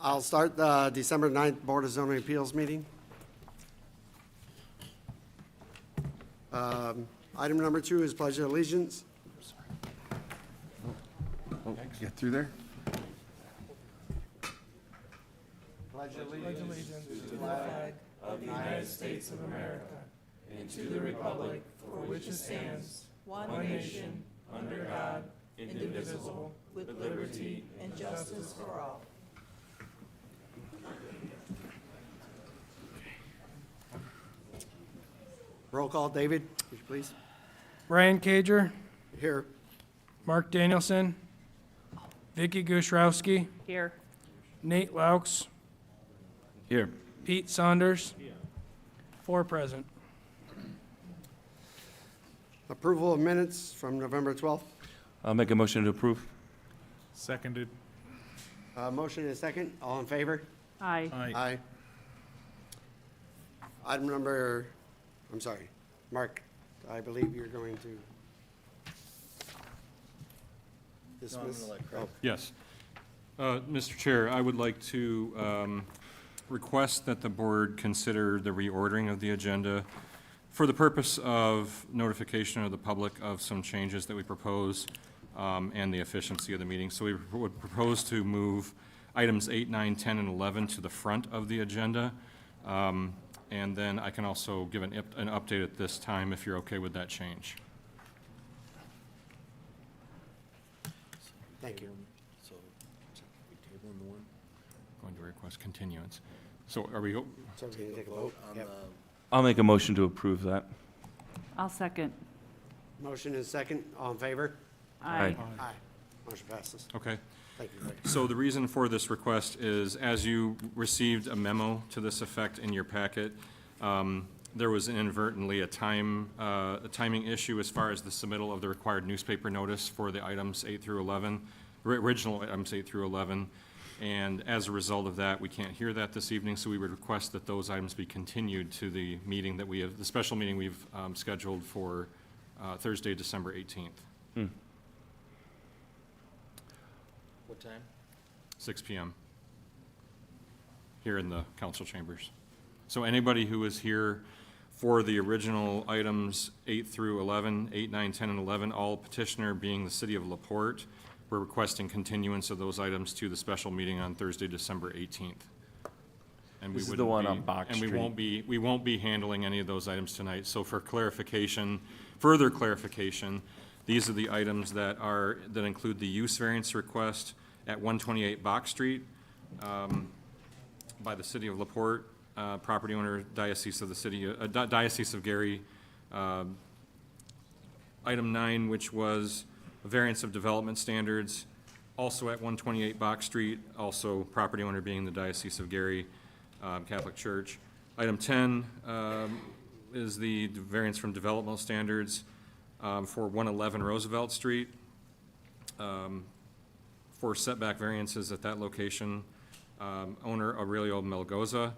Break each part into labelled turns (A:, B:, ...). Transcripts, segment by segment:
A: I'll start the December 9th Board of Zoning Appeals meeting. Item number 2 is Pledge of Allegiance.
B: Oh, get through there.
A: Pledge of
C: allegiance to the flag of the United States of America and to the republic for which it stands, one nation, under God, indivisible, with liberty and justice for all.
A: Roll call, David, would you please?
D: Ryan Cager,
A: Here.
D: Mark Danielson, Vicky Guszrowski,
E: Here.
D: Nate Laux,
B: Here.
D: Pete Saunders. 4 present.
A: Approval of minutes from November 12th.
B: I'll make a motion to approve.
C: Seconded.
A: Motion and a second. All in favor?
E: Aye.
A: Aye. Item number, I'm sorry, Mark, I believe you're going to dismiss. Oh,
F: Yes. Mr. Chair, I would like to request that the board consider the reordering of the agenda for the purpose of notification of the public of some changes that we propose and the efficiency of the meeting. So we would propose to move items 8, 9, 10, and 11 to the front of the agenda. And then I can also give an update at this time if you're okay with that change.
A: thank you.
B: So, we tabling the one?
F: Going to request continuance. So are we,
A: So we're going to take a vote? Yep.
B: I'll make a motion to approve that.
E: I'll second.
A: Motion and a second. All in favor?
E: Aye.
A: Aye. Motion passes.
F: okay.
A: Thank you, Greg.
F: So the reason for this request is, as you received a memo to this effect in your packet, there was inadvertently a timing issue as far as the submittal of the required newspaper notice for the items 8 through 11, original items 8 through 11. And as a result of that, we can't hear that this evening, so we would request that those items be continued to the meeting that we have, the special meeting we've scheduled for Thursday, December 18th.
G: What time?
F: 6 p.m. here in the council chambers. So anybody who is here for the original items 8 through 11, 8, 9, 10, and 11, all petitioner being the city of LaPorte, we're requesting continuance of those items to the special meeting on Thursday, December 18th. And we
B: This is the
F: wouldn't
B: one
F: be-
B: on Bach
F: And we
B: Street.
F: won't be handling any of those items tonight. So for clarification, further clarification, these are the items that include the use variance request at 128 Bach Street by the city of LaPorte, property owner, Diocese of Gary. Item 9, which was a variance of development standards, also at 128 Bach Street, also property owner being the Diocese of Gary Catholic Church. Item 10 is the variance from developmental standards for 111 Roosevelt Street, for setback variances at that location, owner Aurelio Melgoza.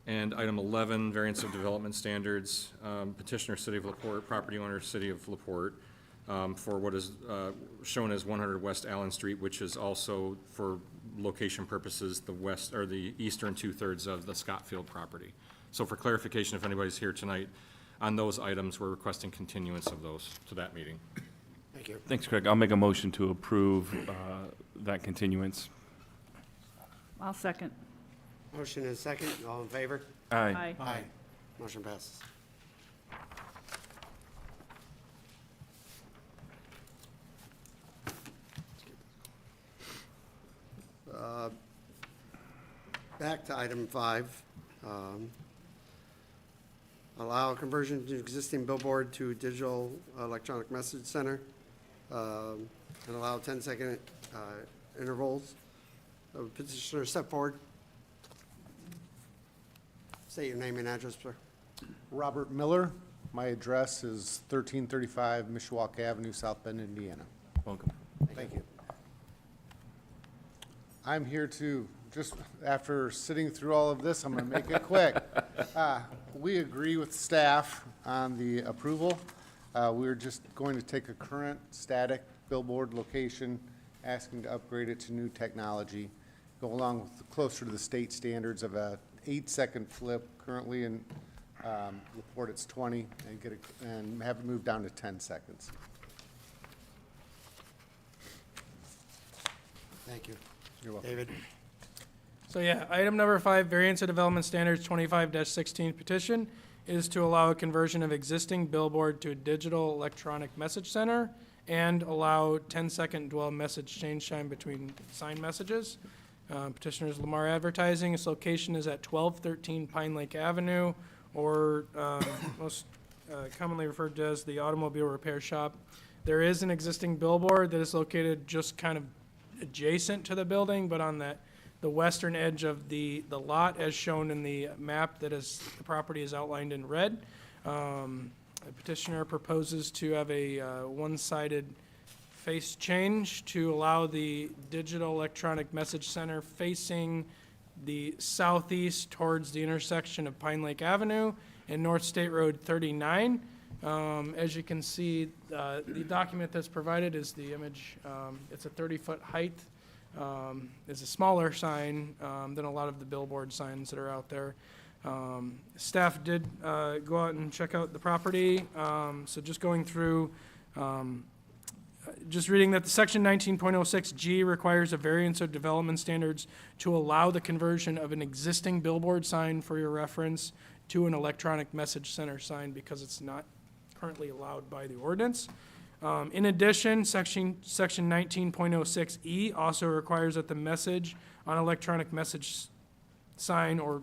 F: And item 11, variance of development standards, petitioner City of LaPorte, property owner City of LaPorte, for what is shown as 100 West Allen Street, which is also, for location purposes, the west, or the eastern 2/3 of the Scottfield property. So for clarification, if anybody's here tonight on those items, we're requesting continuance of those to that meeting.
A: Thank you.
B: Thanks, Craig. I'll make a motion to approve that continuance.
E: I'll second.
A: Motion and a second. All in favor?
B: Aye.
A: Aye. Motion passes. Back to item 5. Allow conversion to existing billboard to digital electronic message center, and allow 10-second intervals. Petitioner, step forward. State your name and address, sir.
H: Robert Miller. My address is 1335 Mishawaka Avenue, South Bend, Indiana.
B: Welcome.
H: Thank you. I'm here to, just after sitting through all of this, I'm going to make it quick. We agree with staff on the approval. We're just going to take a current static billboard location, asking to upgrade it to new technology. go along with closer to the state standards of a 8-second flip. Currently in Laporte, it's 20, and have it moved down to 10 seconds.
A: Thank you.
H: You're welcome.
A: David?
D: So yeah, item number 5, variance of development standards 25-16 petition is to allow a conversion of existing billboard to a digital electronic message center and allow 10-second dwell message change time between sign messages. Petitioner's Lamar Advertising. Its location is at 1213 Pine Lake Avenue, or most commonly referred to as the automobile repair shop. There is an existing billboard that is located just kind of adjacent to the building, but on the western edge of the lot, as shown in the map that is, the property is outlined in red. The petitioner proposes to have a one-sided face change to allow the digital electronic message center facing the southeast towards the intersection of Pine Lake Avenue and North State Road 39. As you can see, the document that's provided is the image. It's a 30-foot height. It's a smaller sign than a lot of the billboard signs that are out there. Staff did go out and check out the property. So just going through, just reading that the section 19.06G requires a variance of development standards to allow the conversion of an existing billboard sign, for your reference, to an electronic message center sign because it's not currently allowed by the ordinance. In addition, section 19.06E also requires that the message on electronic message sign, or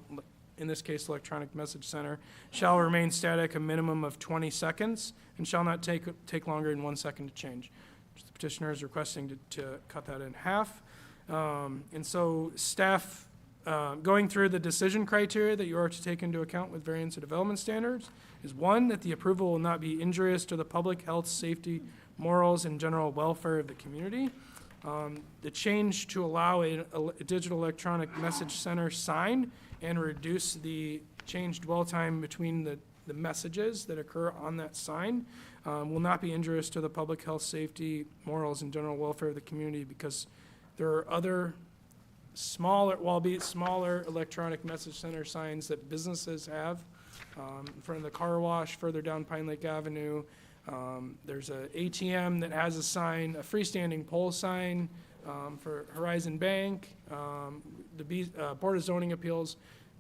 D: in this case, electronic message center, shall remain static a minimum of 20 seconds and shall not take longer than 1 second to change. The petitioner is requesting to cut that in half. And so staff, going through the decision criteria that you are to take into account with variance of development standards is, 1, that the approval will not be injurious to the public health, safety, morals, and general welfare of the community. The change to allow a digital electronic message center sign and reduce the change dwell time between the messages that occur on that sign will not be injurious to the public health, safety, morals, and general welfare of the community, because there are other smaller, albeit smaller, electronic message center signs that businesses have in front of the car wash further down Pine Lake Avenue. There's a ATM that has a sign, a freestanding pole sign for Horizon Bank. The Board of Zoning Appeals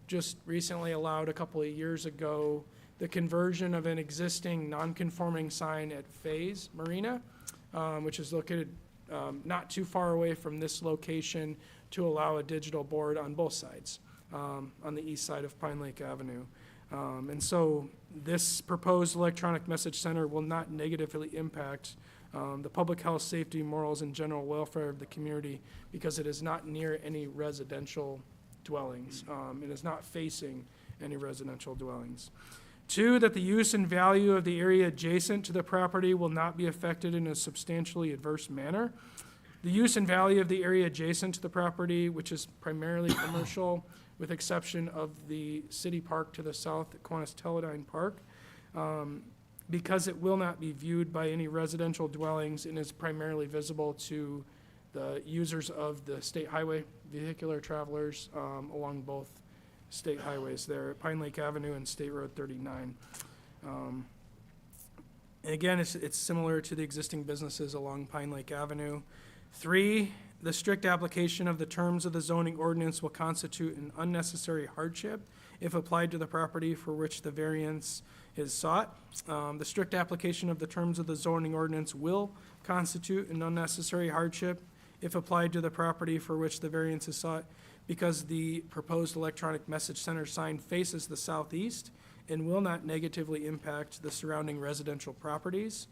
D: just recently allowed, a couple of years ago, the conversion of an existing non-conforming sign at Faze Marina, which is located not too far away from this location, to allow a digital board on both sides, on the east side of Pine Lake Avenue. And so this proposed electronic message center will not negatively impact the public health, safety, morals, and general welfare of the community, because it is not near any residential dwellings. It is not facing any residential dwellings. 2, that the use and value of the area adjacent to the property will not be affected in a substantially adverse manner. The use and value of the area adjacent to the property, which is primarily commercial, with exception of the city park to the south, at Kiwanis Teledyne Park, because it will not be viewed by any residential dwellings and is primarily visible to the users of the state highway, vehicular travelers along both state highways there, at Pine Lake Avenue and State Road 39. And again, it's similar to the existing businesses along Pine Lake Avenue. 3, the strict application of the terms of the zoning ordinance will constitute an unnecessary hardship if applied to the property for which the variance is sought. The strict application of the terms of the zoning ordinance will constitute an unnecessary hardship if applied to the property for which the variance is sought, because the proposed electronic message center sign faces the southeast and will not negatively impact the surrounding residential properties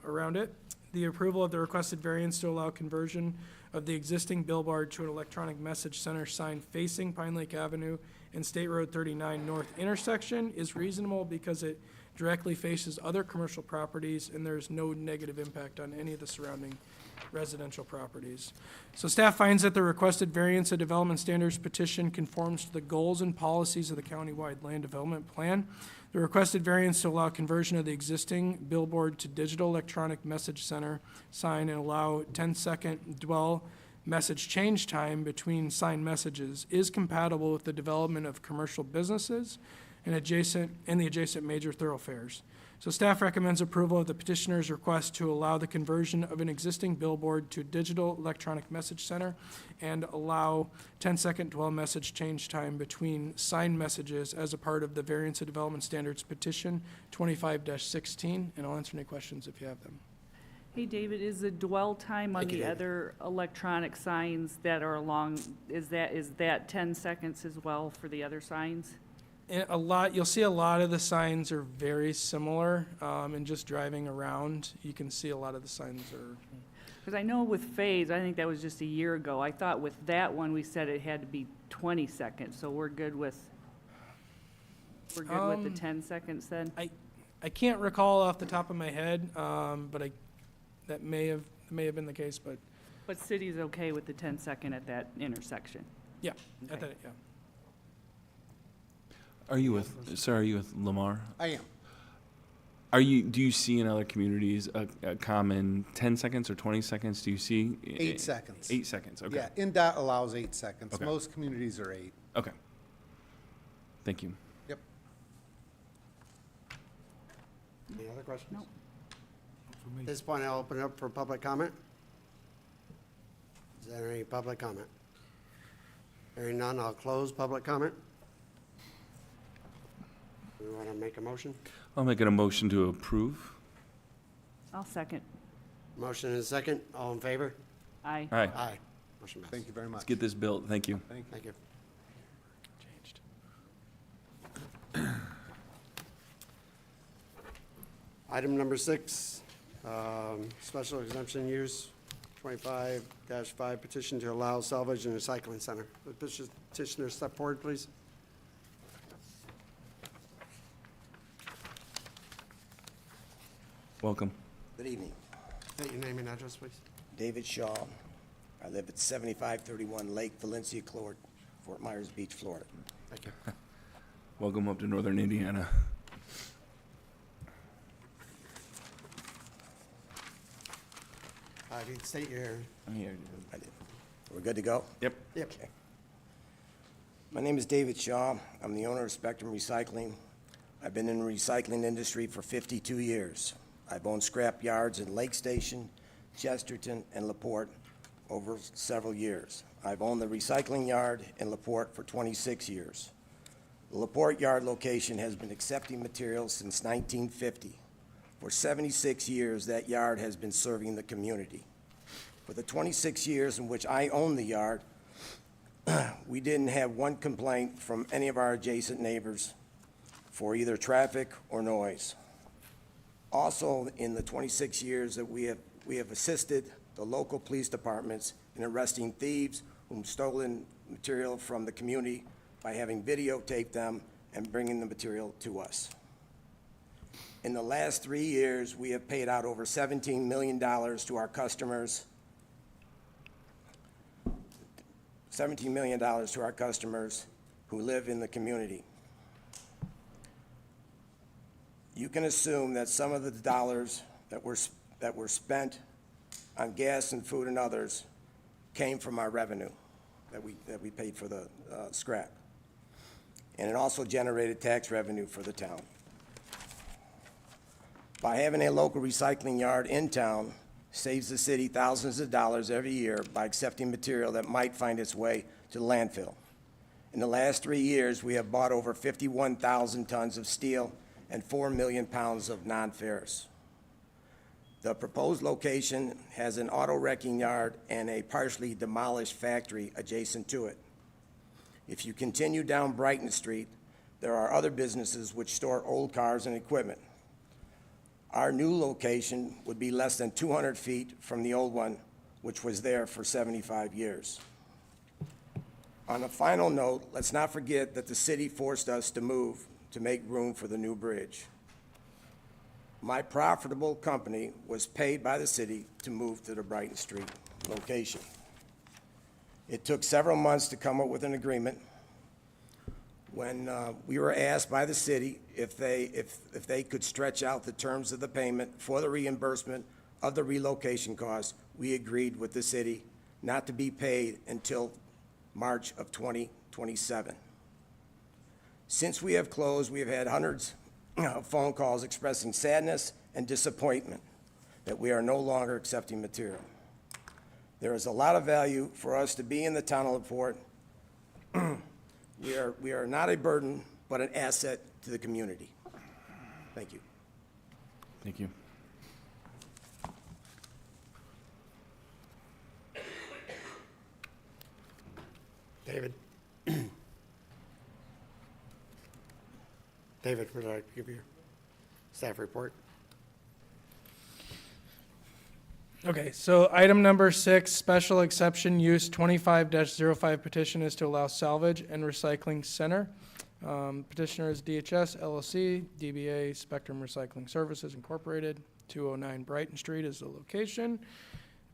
D: around it. The approval of the requested variance to allow conversion of the existing billboard to an electronic message center sign facing Pine Lake Avenue and State Road 39 North intersection is reasonable because it directly faces other commercial properties and there's no negative impact on any of the surrounding residential properties. So staff finds that the requested variance of development standards petition conforms to the goals and policies of the countywide land development plan. The requested variance to allow conversion of the existing billboard to digital electronic message center sign and allow 10-second dwell message change time between signed messages is compatible with the development of commercial businesses and the adjacent major thoroughfares. So staff recommends approval of the petitioner's request to allow the conversion of an existing billboard to digital electronic message center and allow 10-second dwell message change time between signed messages as a part of the Variance of Development Standards Petition 25-16, and I'll answer any questions if you have them.
E: Hey, David, is the dwell time on
A: Thank you,
E: the
A: David.
E: other electronic signs that are along, is that 10 seconds as well for the other signs?
D: You'll see a lot of the signs are very similar, and just driving around, you can see a lot of the signs are,
E: Because I know with Phase, I think that was just a year ago. I thought with that one, we said it had to be 20 seconds, so we're good with the 10 seconds then?
D: I can't recall off the top of my head, but that may have been the case, but
E: But city's okay with the 10-second at that intersection?
D: yeah,
E: Okay.
D: yeah.
B: Are you with Lamar?
H: I am.
B: Do you see in other communities a common 10 seconds or 20 seconds? Do you see?
H: 8 seconds.
B: 8 seconds, okay.
H: Yeah, NDOT allows 8 seconds.
B: Okay.
H: Most communities are 8.
B: Okay. Thank you.
H: Yep.
A: Any other questions?
E: No.
A: At this point, I'll open it up for public comment. Is there any public comment? Hearing none, I'll close public comment. We want to make a motion?
B: I'll make a motion to approve.
E: I'll second.
A: Motion and a second. All in favor?
E: Aye.
B: All right,
A: Aye. Motion passed.
H: Thank you very much.
B: let's get this built. Thank you.
H: Thank you.
A: Thank you. Item number 6, special exemption use, 25-5 petition to allow salvage and recycling center. Would petitioner step forward, please?
B: Welcome.
G: Good evening.
A: State your name and address, please.
G: David Shaw. I live at 7531 Lake Valencia Court, Fort Myers Beach, Florida.
A: Thank you.
B: Welcome up to Northern Indiana.
A: If you'd state your,
G: I did. We're good to go?
B: Yep.
A: yep.
G: Okay. My name is David Shaw. I'm the owner of Spectrum Recycling. I've been in the recycling industry for 52 years. I've owned scrap yards in Lake Station, Chesterton, and LaPorte over several years. I've owned the recycling yard in LaPorte for 26 years. The LaPorte yard location has been accepting materials since 1950. For 76 years, that yard has been serving the community. For the 26 years in which I owned the yard, we didn't have one complaint from any of our adjacent neighbors for either traffic or noise. Also, in the 26 years that we have assisted the local police departments in arresting thieves whom stolen material from the community by having videotaped them and bringing the material to us. In the last 3 years, we have paid out over $17 million to our customers. $17 million to our customers who live in the community. You can assume that some of the dollars that were spent on gas and food and others came from our revenue that we paid for the scrap. And it also generated tax revenue for the town. By having a local recycling yard in town saves the city thousands of dollars every year by accepting material that might find its way to the landfill. In the last 3 years, we have bought over 51,000 tons of steel and 4 million pounds of non-ferrous. The proposed location has an auto wrecking yard and a partially demolished factory adjacent to it. If you continue down Brighton Street, there are other businesses which store old cars and equipment. Our new location would be less than 200 feet from the old one, which was there for 75 years. On a final note, let's not forget that the city forced us to move to make room for the new bridge. My profitable company was paid by the city to move to the Brighton Street location. It took several months to come up with an agreement. When we were asked by the city if they could stretch out the terms of the payment for the reimbursement of the relocation costs, we agreed with the city not to be paid until March of 2027. Since we have closed, we have had hundreds of phone calls expressing sadness and disappointment that we are no longer accepting material. There is a lot of value for us to be in the town of LaPorte. We are not a burden, but an asset to the community. Thank you.
B: Thank you.
A: David? David, would you like to give your staff report?
D: Okay, so item number 6, special exception use 25-05 petition is to allow salvage and recycling center. Petitioner is DHS LLC, DBA Spectrum Recycling Services Incorporated, 209 Brighton Street is the location.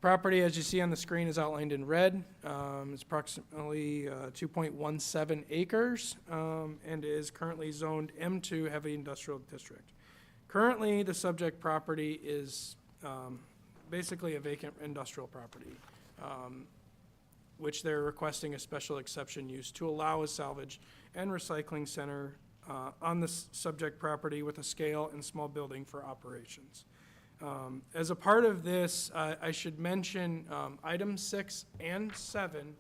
D: Property, as you see on the screen, is outlined in red. It's approximately 2.17 acres and is currently zoned M2 Heavy Industrial District. Currently, the subject property is basically a vacant industrial property, which they're requesting a special exception use to allow a salvage and recycling center on the subject property with a scale and small building for operations. As a part of this, I should mention items 6 and 7.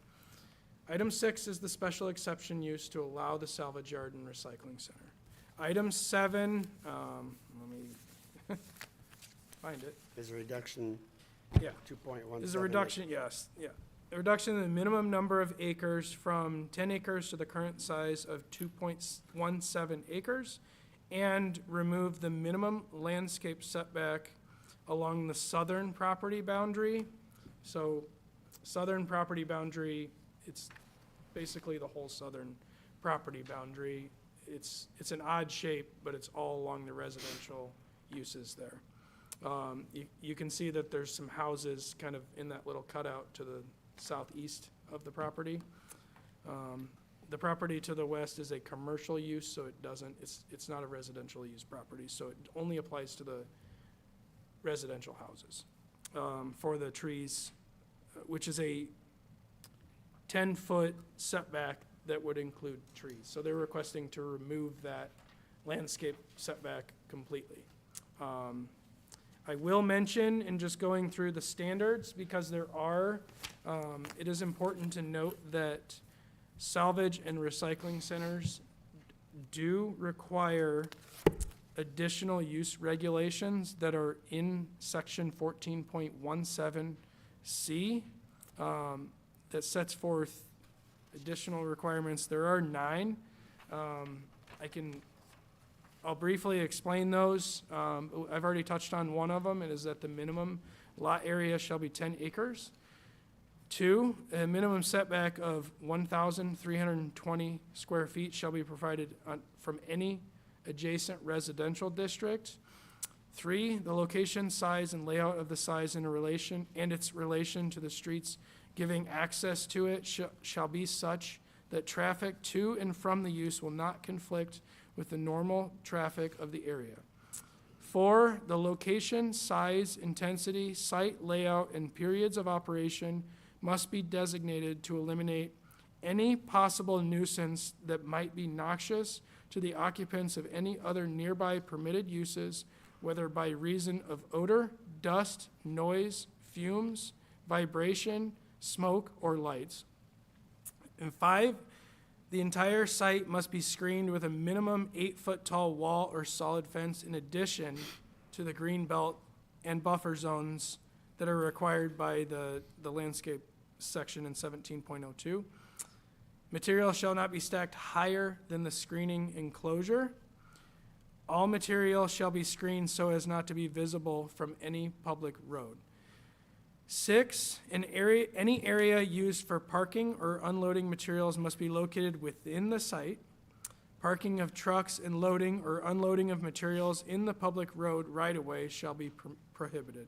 D: Item 6 is the special exception use to allow the salvage yard and recycling center. Item 7, let me find it.
A: Is a reduction
D: Yeah.
A: 2.17?
D: There's a reduction, yes, yeah. A reduction in the minimum number of acres from 10 acres to the current size of 2.17 acres, and remove the minimum landscape setback along the southern property boundary. So southern property boundary, it's basically the whole southern property boundary. It's an odd shape, but it's all along the residential uses there. You can see that there's some houses kind of in that little cutout to the southeast of the property. The property to the west is a commercial use, so it's not a residential use property, so it only applies to the residential houses. For the trees, which is a 10-foot setback that would include trees. So they're requesting to remove that landscape setback completely. I will mention, in just going through the standards, because there are, it is important to note that salvage and recycling centers do require additional use regulations that are in section 14.17C that sets forth additional requirements. There are 9. I'll briefly explain those. I've already touched on one of them. It is that the minimum lot area shall be 10 acres. 2, a minimum setback of 1,320 square feet shall be provided from any adjacent residential district. 3, the location, size, and layout of the size and its relation to the streets giving access to it shall be such that traffic to and from the use will not conflict with the normal traffic of the area. 4, the location, size, intensity, site layout, and periods of operation must be designated to eliminate any possible nuisance that might be noxious to the occupants of any other nearby permitted uses, whether by reason of odor, dust, noise, fumes, vibration, smoke, or lights. And 5, the entire site must be screened with a minimum 8-foot tall wall or solid fence in addition to the green belt and buffer zones that are required by the landscape section in 17.02. Material shall not be stacked higher than the screening enclosure. All material shall be screened so as not to be visible from any public road. 6, any area used for parking or unloading materials must be located within the site. Parking of trucks and loading or unloading of materials in the public road right-of-way shall be prohibited.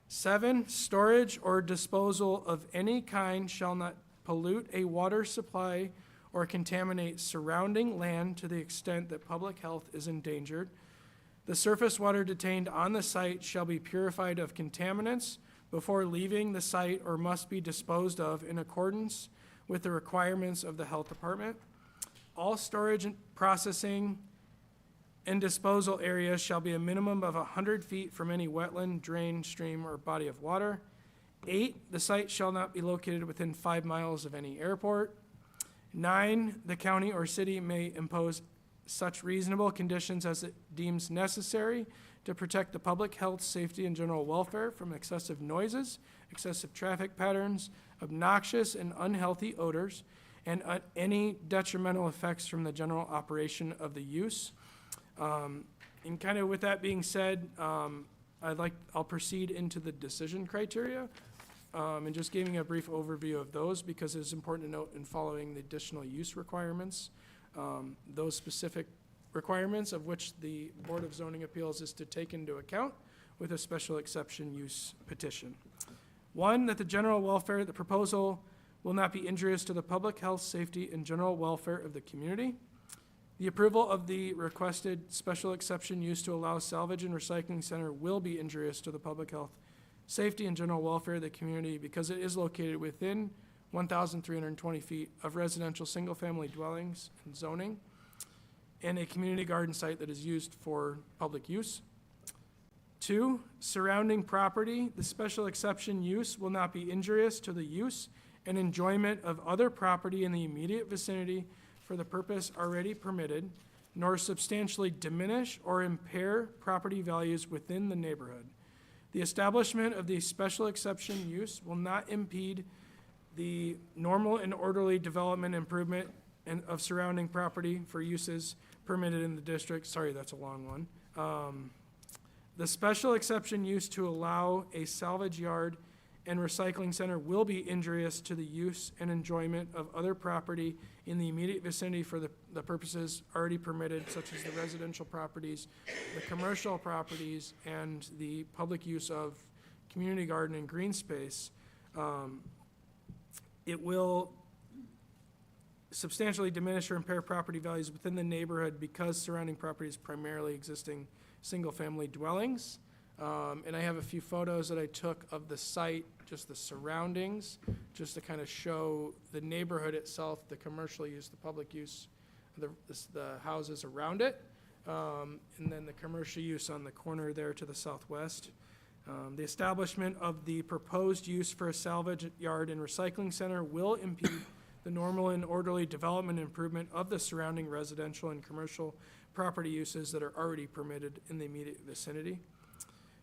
D: 7, storage or disposal of any kind shall not pollute a water supply or contaminate surrounding land to the extent that public health is endangered. The surface water detained on the site shall be purified of contaminants before leaving the site or must be disposed of in accordance with the requirements of the health department. All storage and processing and disposal areas shall be a minimum of 100 feet from any wetland, drain, stream, or body of water. 8, the site shall not be located within 5 miles of any airport. 9, the county or city may impose such reasonable conditions as it deems necessary to protect the public health, safety, and general welfare from excessive noises, excessive traffic patterns, obnoxious and unhealthy odors, and any detrimental effects from the general operation of the use. And kind of with that being said, I'll proceed into the decision criteria, and just giving a brief overview of those because it's important to note in following the additional use requirements, those specific requirements of which the Board of Zoning Appeals is to take into account with a special exception use petition. 1, that the general welfare of the proposal will not be injurious to the public health, safety, and general welfare of the community. The approval of the requested special exception use to allow salvage and recycling center will be injurious to the public health, safety, and general welfare of the community because it is located within 1,320 feet of residential single-family dwellings and zoning, and a community garden site that is used for public use. 2, surrounding property, the special exception use will not be injurious to the use and enjoyment of other property in the immediate vicinity for the purpose already permitted, nor substantially diminish or impair property values within the neighborhood. The establishment of the special exception use will not impede the normal and orderly development improvement and of surrounding property for uses permitted in the district. Sorry, that's a long one. The special exception use to allow a salvage yard and recycling center will be injurious to the use and enjoyment of other property in the immediate vicinity for the purposes already permitted, such as the residential properties, the commercial properties, and the public use of community garden and green space. It will substantially diminish or impair property values within the neighborhood because surrounding property is primarily existing single-family dwellings. And I have a few photos that I took of the site, just the surroundings, just to kind of show the neighborhood itself, the commercial use, the public use, the houses around it, and then the commercial use on the corner there to the southwest. The establishment of the proposed use for a salvage yard and recycling center will impede the normal and orderly development and improvement of the surrounding residential and commercial property uses that are already permitted in the immediate vicinity.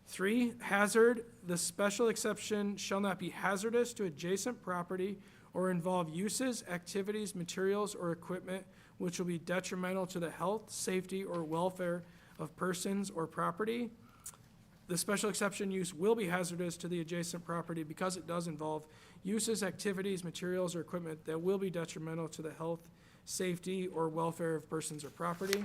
D: 3, hazard, the special exception shall not be hazardous to adjacent property or involve uses, activities, materials, or equipment which will be detrimental to the health, safety, or welfare of persons or property. The special exception use will be hazardous to the adjacent property because it does involve uses, activities, materials, or equipment that will be detrimental to the health, safety, or welfare of persons or property.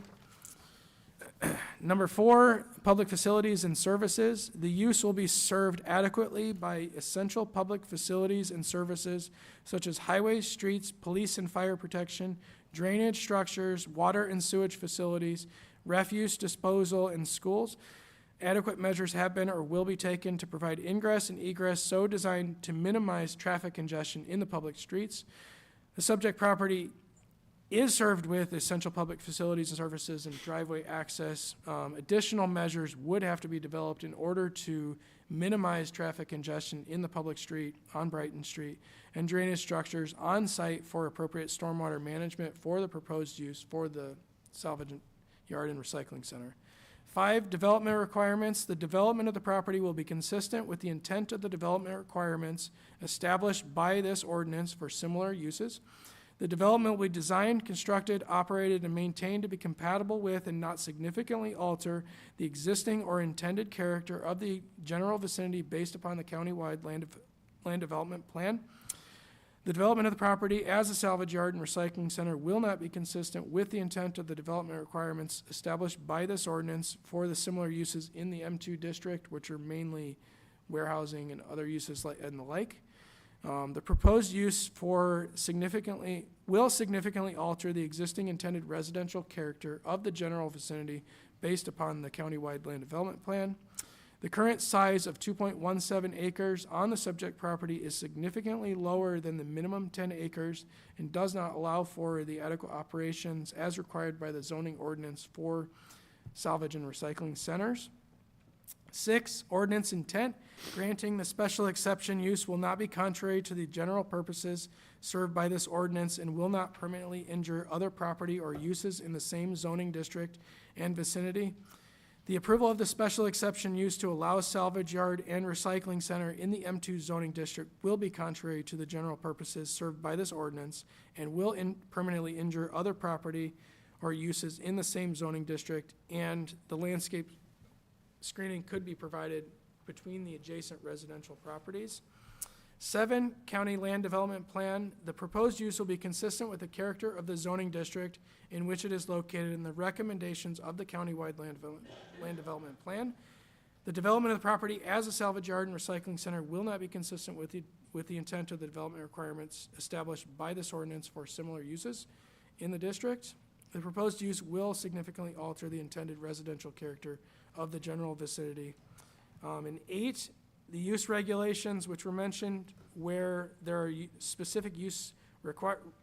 D: Number 4, public facilities and services. The use will be served adequately by essential public facilities and services such as highways, streets, police and fire protection, drainage structures, water and sewage facilities, refuse disposal, and schools. Adequate measures have been or will be taken to provide ingress and egress so designed to minimize traffic congestion in the public streets. The subject property is served with essential public facilities and services and driveway access. Additional measures would have to be developed in order to minimize traffic congestion in the public street on Brighton Street and drainage structures on site for appropriate stormwater management for the proposed use for the salvage yard and recycling center. 5, development requirements. The development of the property will be consistent with the intent of the development requirements established by this ordinance for similar uses. The development will be designed, constructed, operated, and maintained to be compatible with and not significantly alter the existing or intended character of the general vicinity based upon the countywide land development plan. The development of the property as a salvage yard and recycling center will not be consistent with the intent of the development requirements established by this ordinance for the similar uses in the M2 district, which are mainly warehousing and other uses and the like. The proposed use will significantly alter the existing intended residential character of the general vicinity based upon the countywide land development plan. The current size of 2.17 acres on the subject property is significantly lower than the minimum 10 acres and does not allow for the adequate operations as required by the zoning ordinance for salvage and recycling centers. 6, ordinance intent, granting the special exception use will not be contrary to the general purposes served by this ordinance and will not permanently injure other property or uses in the same zoning district and vicinity. The approval of the special exception use to allow a salvage yard and recycling center in the M2 zoning district will be contrary to the general purposes served by this ordinance and will permanently injure other property or uses in the same zoning district, and the landscape screening could be provided between the adjacent residential properties. 7, county land development plan. The proposed use will be consistent with the character of the zoning district in which it is located and the recommendations of the countywide land development plan. The development of the property as a salvage yard and recycling center will not be consistent with the intent of the development requirements established by this ordinance for similar uses in the district. The proposed use will significantly alter the intended residential character of the general vicinity. And 8, the use regulations, which were mentioned, where there are specific use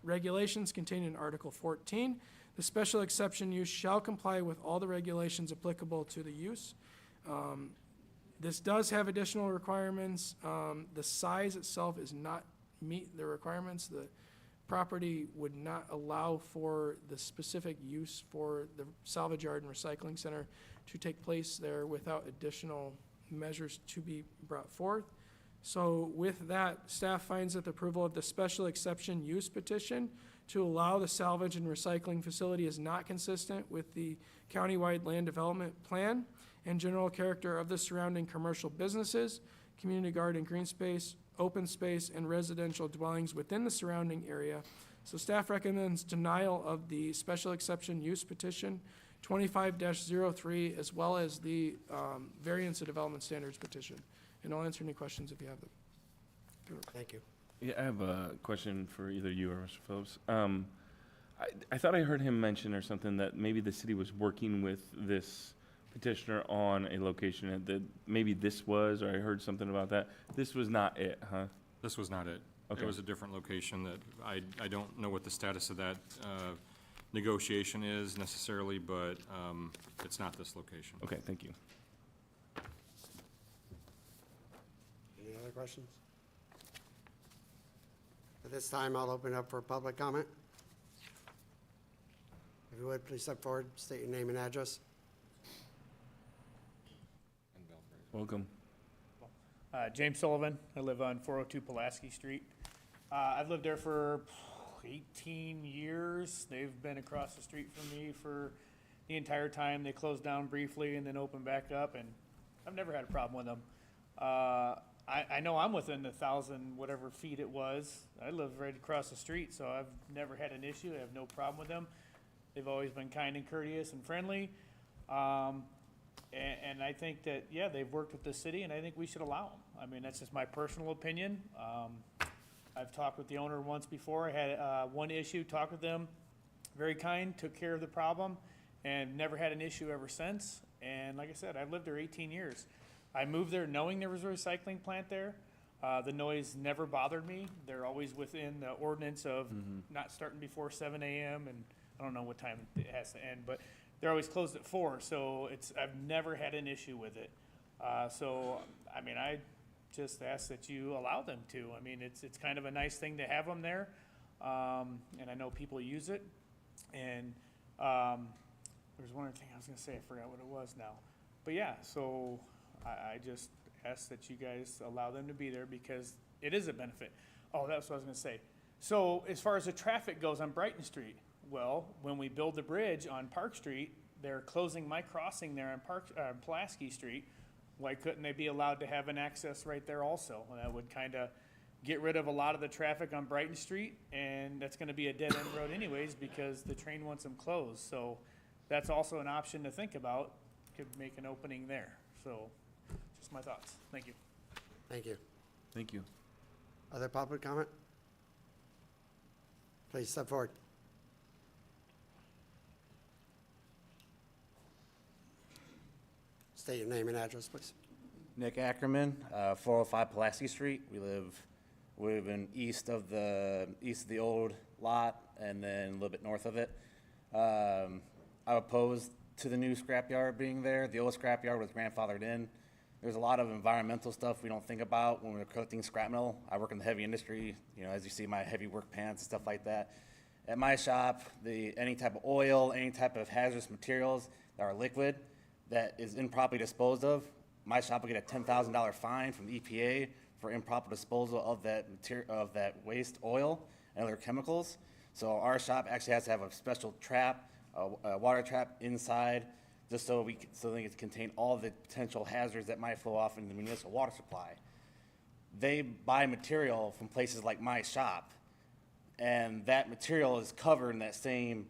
D: regulations contained in Article 14, the special exception use shall comply with all the regulations applicable to the use. This does have additional requirements. The size itself is not meet the requirements. The property would not allow for the specific use for the salvage yard and recycling center to take place there without additional measures to be brought forth. So with that, staff finds that the approval of the special exception use petition to allow the salvage and recycling facility is not consistent with the countywide land development plan and general character of the surrounding commercial businesses, community garden, green space, open space, and residential dwellings within the surrounding area. So staff recommends denial of the special exception use petition 25-03, as well as the variance of development standards petition. And I'll answer any questions if you have them.
A: Thank you.
B: Yeah, I have a question for either you or Mr. Phillips. I thought I heard him mention or something that maybe the city was working with this petitioner on a location that maybe this was, or I heard something about that. This was not it, huh?
F: This was not it.
B: Okay.
F: It was a different location that I don't know what the status of that negotiation is necessarily, but it's not this location.
B: Okay, thank you.
A: Any other questions? At this time, I'll open up for public comment. If you would, please step forward, state your name and address.
B: Welcome.
I: James Sullivan. I live on 402 Pulaski Street. I've lived there for 18 years. They've been across the street from me for the entire time. They closed down briefly and then opened back up, and I've never had a problem with them. I know I'm within the 1,000 whatever feet it was. I live right across the street, so I've never had an issue. I have no problem with them. They've always been kind and courteous and friendly. And I think that, yeah, they've worked with the city, and I think we should allow them. I mean, that's just my personal opinion. I've talked with the owner once before. I had one issue, talked with them, very kind, took care of the problem, and never had an issue ever since. And like I said, I've lived there 18 years. I moved there knowing there was a recycling plant there. The noise never bothered me. They're always within the ordinance of not starting before 7 a.m. and I don't know what time it has to end, but they're always closed at 4, so I've never had an issue with it. So, I mean, I just ask that you allow them to. I mean, it's kind of a nice thing to have them there, and I know people use it. And there's one other thing I was gonna say, I forgot what it was now. But yeah, so I just ask that you guys allow them to be there because it is a benefit. Oh, that's what I was gonna say. So as far as the traffic goes on Brighton Street, well, when we build the bridge on Park Street, they're closing my crossing there on Pulaski Street. Why couldn't they be allowed to have an access right there also? And that would kind of get rid of a lot of the traffic on Brighton Street, and that's going to be a dead-end road anyways because the train wants them closed. So that's also an option to think about. Could make an opening there. So just my thoughts. Thank you.
A: Thank you.
B: Thank you.
A: Other public comment? Please step forward. State your name and address, please.
J: Nick Ackerman, 405 Pulaski Street. We live in east of the old lot and then a little bit north of it. I'm opposed to the new scrapyard being there. The old scrapyard was grandfathered in. There's a lot of environmental stuff we don't think about when we're collecting scrap metal. I work in the heavy industry, you know, as you see my heavy work pants and stuff like that. At my shop, any type of oil, any type of hazardous materials that are liquid that is improperly disposed of, my shop will get a $10,000 fine from the EPA for improper disposal of that waste oil and other chemicals. So our shop actually has to have a special trap, a water trap inside, just so they can contain all the potential hazards that might flow off into the municipal water supply. They buy material from places like my shop, and that material is covered in that same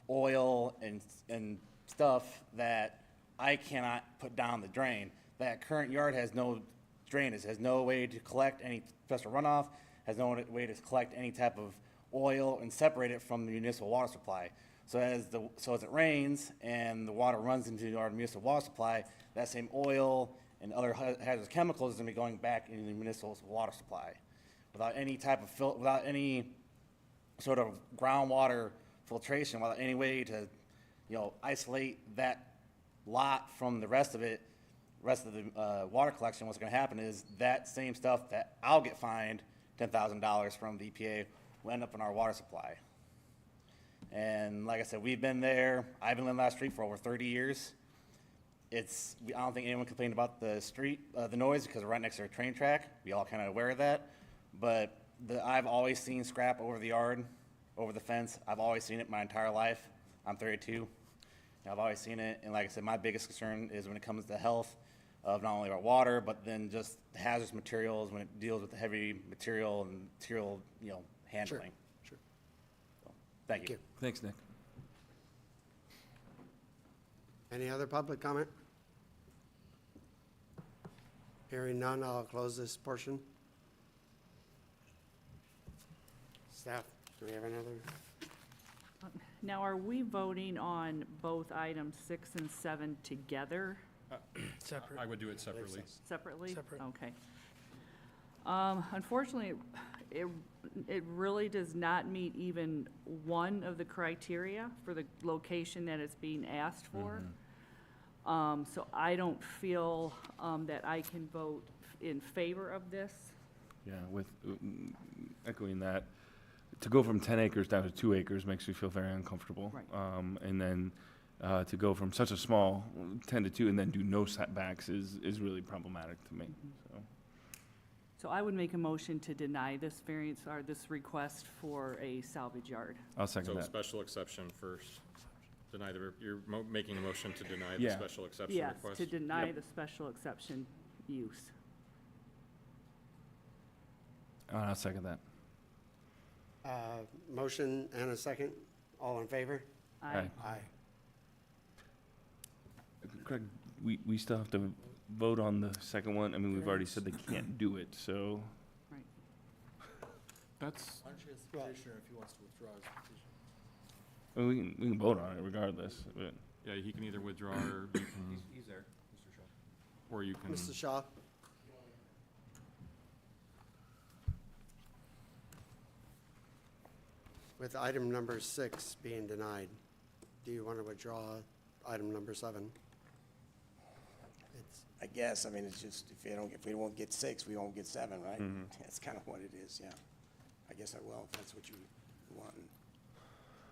J: oil and stuff that I cannot put down the drain. That current yard has no drainage, has no way to collect any special runoff, has no way to collect any type of oil and separate it from the municipal water supply. So as it rains and the water runs into our municipal water supply, that same oil and other hazardous chemicals is going to be going back into the municipal water supply, without any type of without any sort of groundwater filtration, without any way to, you know, isolate that lot from the rest of it. Rest of the water collection. What's going to happen is that same stuff that I'll get fined $10,000 from the EPA will end up in our water supply. And like I said, we've been there. I've been living on that street for over 30 years. I don't think anyone complained about the street, the noise, because we're right next to a train track. We all kind of aware of that. But I've always seen scrap over the yard, over the fence. I've always seen it my entire life. I'm 32. I've always seen it. And like I said, my biggest concern is when it comes to health of not only our water, but then just the hazardous materials when it deals with the heavy material and material, you know, handling.
A: Sure.
J: Thank you.
A: Thank you.
B: Thanks, Nick.
A: Any other public comment? Hearing none, I'll close this portion. Staff, do we have another?
E: Now, are we voting on both items 6 and 7 together,
D: Separate.
F: I would do it separately.
E: separately?
D: Separate.
E: Okay. Unfortunately, it really does not meet even one of the criteria for the location that it's being asked for. So I don't feel that I can vote in favor of this.
B: Yeah, with echoing that, to go from 10 acres down to 2 acres makes me feel very uncomfortable.
E: Right.
B: And then to go from such a small 10 to 2 and then do no setbacks is really problematic to me. So
E: So I would make a motion to deny this variance or this request for a salvage yard.
B: I'll second
F: So
B: that.
F: special exception first. You're making a motion to deny the
B: Yeah.
F: special exception
E: Yes,
F: request?
E: to deny
B: Yep.
E: the special exception use.
B: I'll second that.
A: Motion and a second. All in favor?
E: Aye.
A: Aye.
B: Craig, we still have to vote on the second one. I mean, we've already said they can't do it, so.
E: Right.
B: That's,
K: Why don't you ask the petitioner if he wants to withdraw his petition?
B: I mean, we can vote on it regardless, but.
F: Yeah, he can either withdraw or you can,
K: He's there, Mr. Shaw.
F: or you can.
A: Mr. Shaw? With item number 6 being denied, do you want to withdraw item number 7? It's,
G: I guess, I mean, it's just, if we won't get 6, we won't get 7, right? That's kind of what it is, yeah. I guess I will, if that's what you want.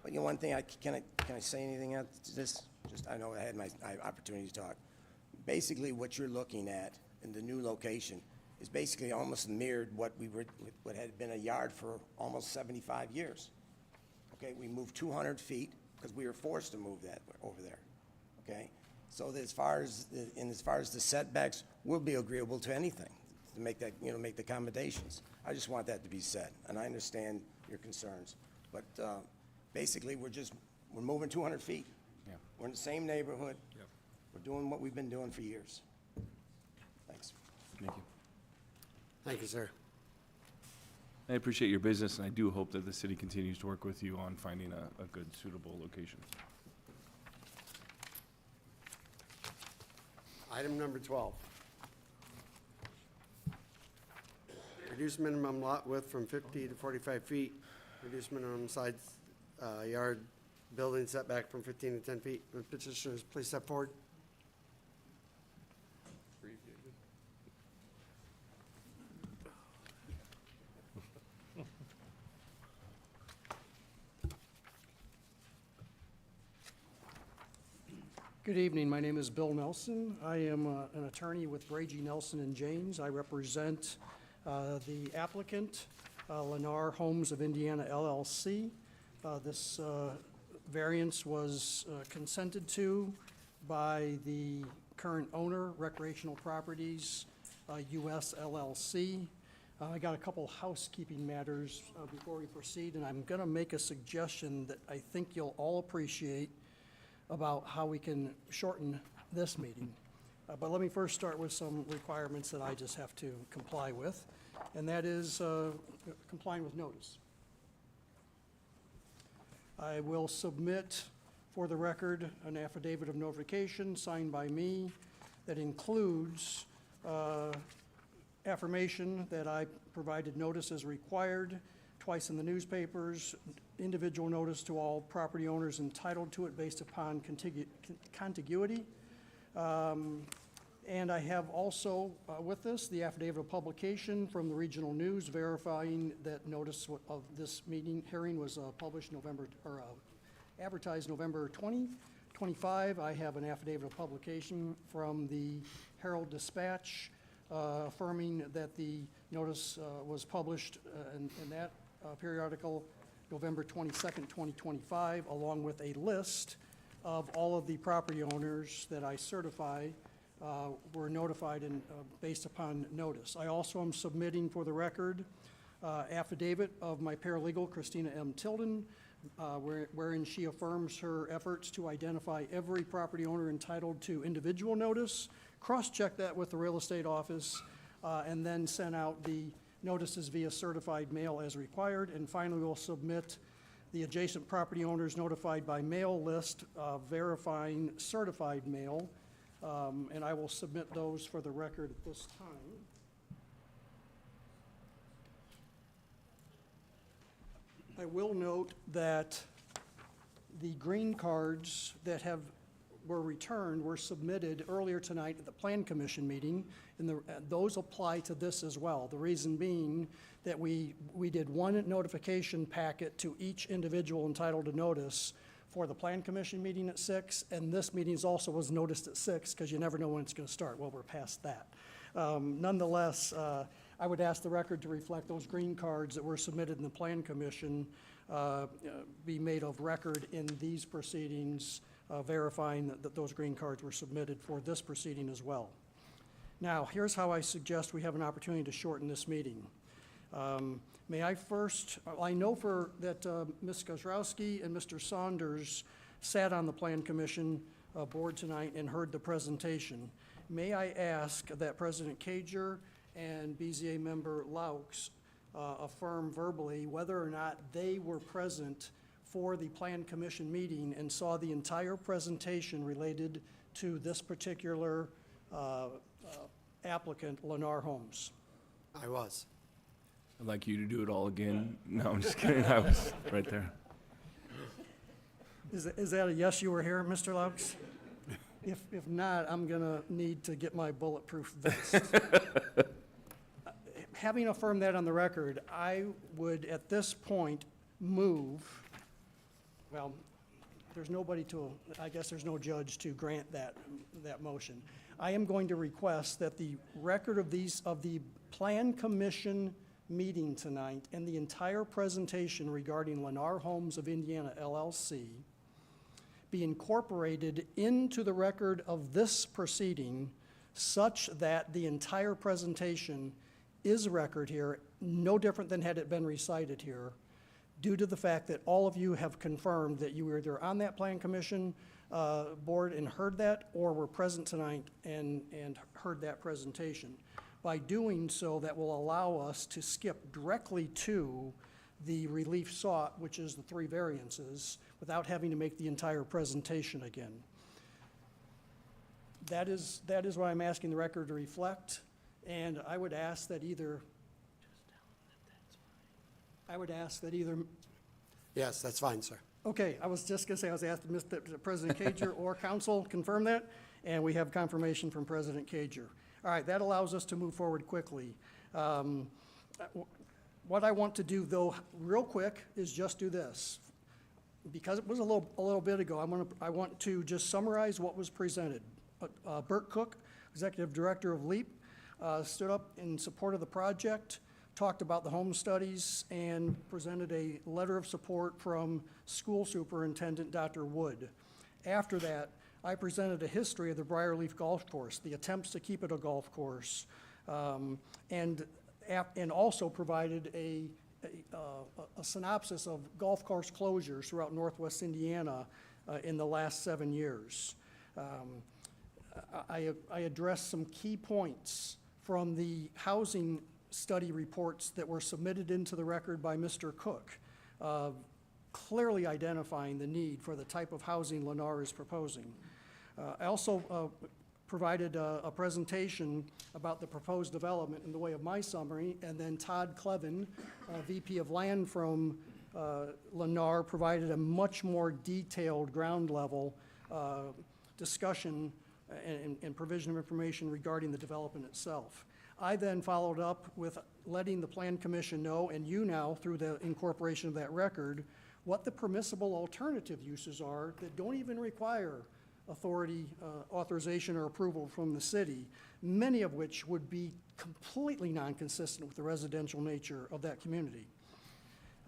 G: But you know, one thing, can I say anything else to this? Just, I know I had my opportunity to talk. Basically, what you're looking at in the new location is basically almost mirrored what had been a yard for almost 75 years. Okay, we moved 200 feet because we were forced to move that over there, okay? So that as far as the setbacks, we'll be agreeable to anything to make that, make the accommodations. I just want that to be said, and I understand your concerns. But basically, we're moving 200 feet.
B: Yeah.
G: We're in the same neighborhood.
F: Yep.
G: We're doing what we've been doing for years. Thanks.
B: Thank you.
A: thank you, sir.
B: I appreciate your business, and I do hope that the city continues to work with you on finding a good, suitable location.
A: Item number 12. reduce minimum lot width from 50 to 45 feet, reduce minimum side yard building setback from 15 to 10 feet. Would petitioners please step forward?
L: Good evening. My name is Bill Nelson. I am an attorney with Brady Nelson and James. I represent the applicant, Lennar Homes of Indiana LLC. This variance was consented to by the current owner, Recreational Properties US LLC. I got a couple housekeeping matters before we proceed, and I'm going to make a suggestion that I think you'll all appreciate about how we can shorten this meeting. But let me first start with some requirements that I just have to comply with, and that is complying with notice. I will submit for the record an affidavit of notification signed by me that includes affirmation that I provided notice as required twice in the newspapers, individual notice to all property owners entitled to it based upon contiguity. And I have also with this the affidavit of publication from the regional news verifying that notice of this hearing was advertised November 20, 25. I have an affidavit of publication from the Herald Dispatch affirming that the notice was published in that periodical November 22nd, 2025, along with a list of all of the property owners that I certify were notified and based upon notice. I also am submitting for the record affidavit of my paralegal, Christina M. Tilden, wherein she affirms her efforts to identify every property owner entitled to individual notice, cross-check that with the real estate office, and then send out the notices via certified mail as required. And finally, we'll submit the adjacent property owners notified by mail list verifying certified mail, and I will submit those for the record at this time. I will note that the green cards that were returned were submitted earlier tonight at the Plan Commission meeting, and those apply to this as well. The reason being that we did one notification packet to each individual entitled to notice for the Plan Commission meeting at 6, and this meeting also was noticed at 6 because you never know when it's going to start. Well, we're past that. Nonetheless, I would ask the record to reflect those green cards that were submitted in the Plan Commission be made of record in these proceedings, verifying that those green cards were submitted for this proceeding as well. Now, here's how I suggest we have an opportunity to shorten this meeting. May I first, I know that Ms. Kozrowski and Mr. Saunders sat on the Plan Commission board tonight and heard the presentation. May I ask that President Cager and BZA member Laux affirm verbally whether or not they were present for the Plan Commission meeting and saw the entire presentation related to this particular applicant, Lennar Homes?
A: I was.
B: I'd like you to do it all again. No, I'm just kidding. I was right there.
L: Is that a yes, you were here, Mr. Laux? If not, I'm gonna need to get my bulletproof vest. Having affirmed that on the record, I would at this point move, well, there's nobody I guess there's no judge to grant that motion. I am going to request that the record of the Plan Commission meeting tonight and the entire presentation regarding Lennar Homes of Indiana LLC be incorporated into the record of this proceeding such that the entire presentation is record here, no different than had it been recited here, due to the fact that all of you have confirmed that you were either on that Plan Commission board and heard that, or were present tonight and heard that presentation. By doing so, that will allow us to skip directly to the relief sought, which is the 3 variances, without having to make the entire presentation again. That is what I'm asking the record to reflect, and I would ask that either I would ask that either,
A: Yes, that's fine, sir.
L: okay, I was just gonna say, I was asking Mr. President Cager or council confirm that, and we have confirmation from President Cager. All right, that allows us to move forward quickly. What I want to do, though, real quick, is just do this. Because it was a little bit ago, I want to just summarize what was presented. Bert Cook, Executive Director of LEAP, stood up in support of the project, talked about the home studies, and presented a letter of support from School Superintendent Dr. Wood. After that, I presented a history of the Briarleaf Golf Course, the attempts to keep it a golf course, and also provided a synopsis of golf course closures throughout northwest Indiana in the last 7 years. I addressed some key points from the housing study reports that were submitted into the record by Mr. Cook, clearly identifying the need for the type of housing Lennar is proposing. I also provided a presentation about the proposed development in the way of my summary, and then Todd Clevin, VP of Land from Lennar, provided a much more detailed ground level discussion and provision of information regarding the development itself. I then followed up with letting the Plan Commission know, and you now, through the incorporation of that record, what the permissible alternative uses are that don't even require authority, authorization, or approval from the city, many of which would be completely non-consistent with the residential nature of that community.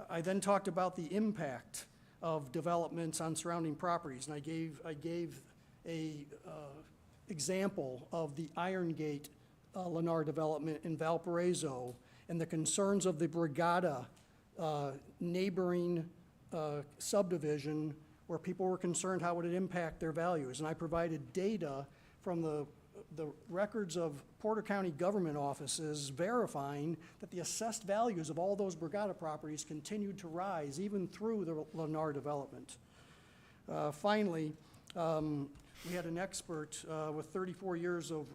L: I then talked about the impact of developments on surrounding properties, and I gave a example of the Iron Gate Lennar development in Valparaiso and the concerns of the Brigada neighboring subdivision, where people were concerned how would it impact their values. And I provided data from the records of Porter County government offices verifying that the assessed values of all those Brigada properties continued to rise even through the Lennar development. Finally, we had an expert with 34 years of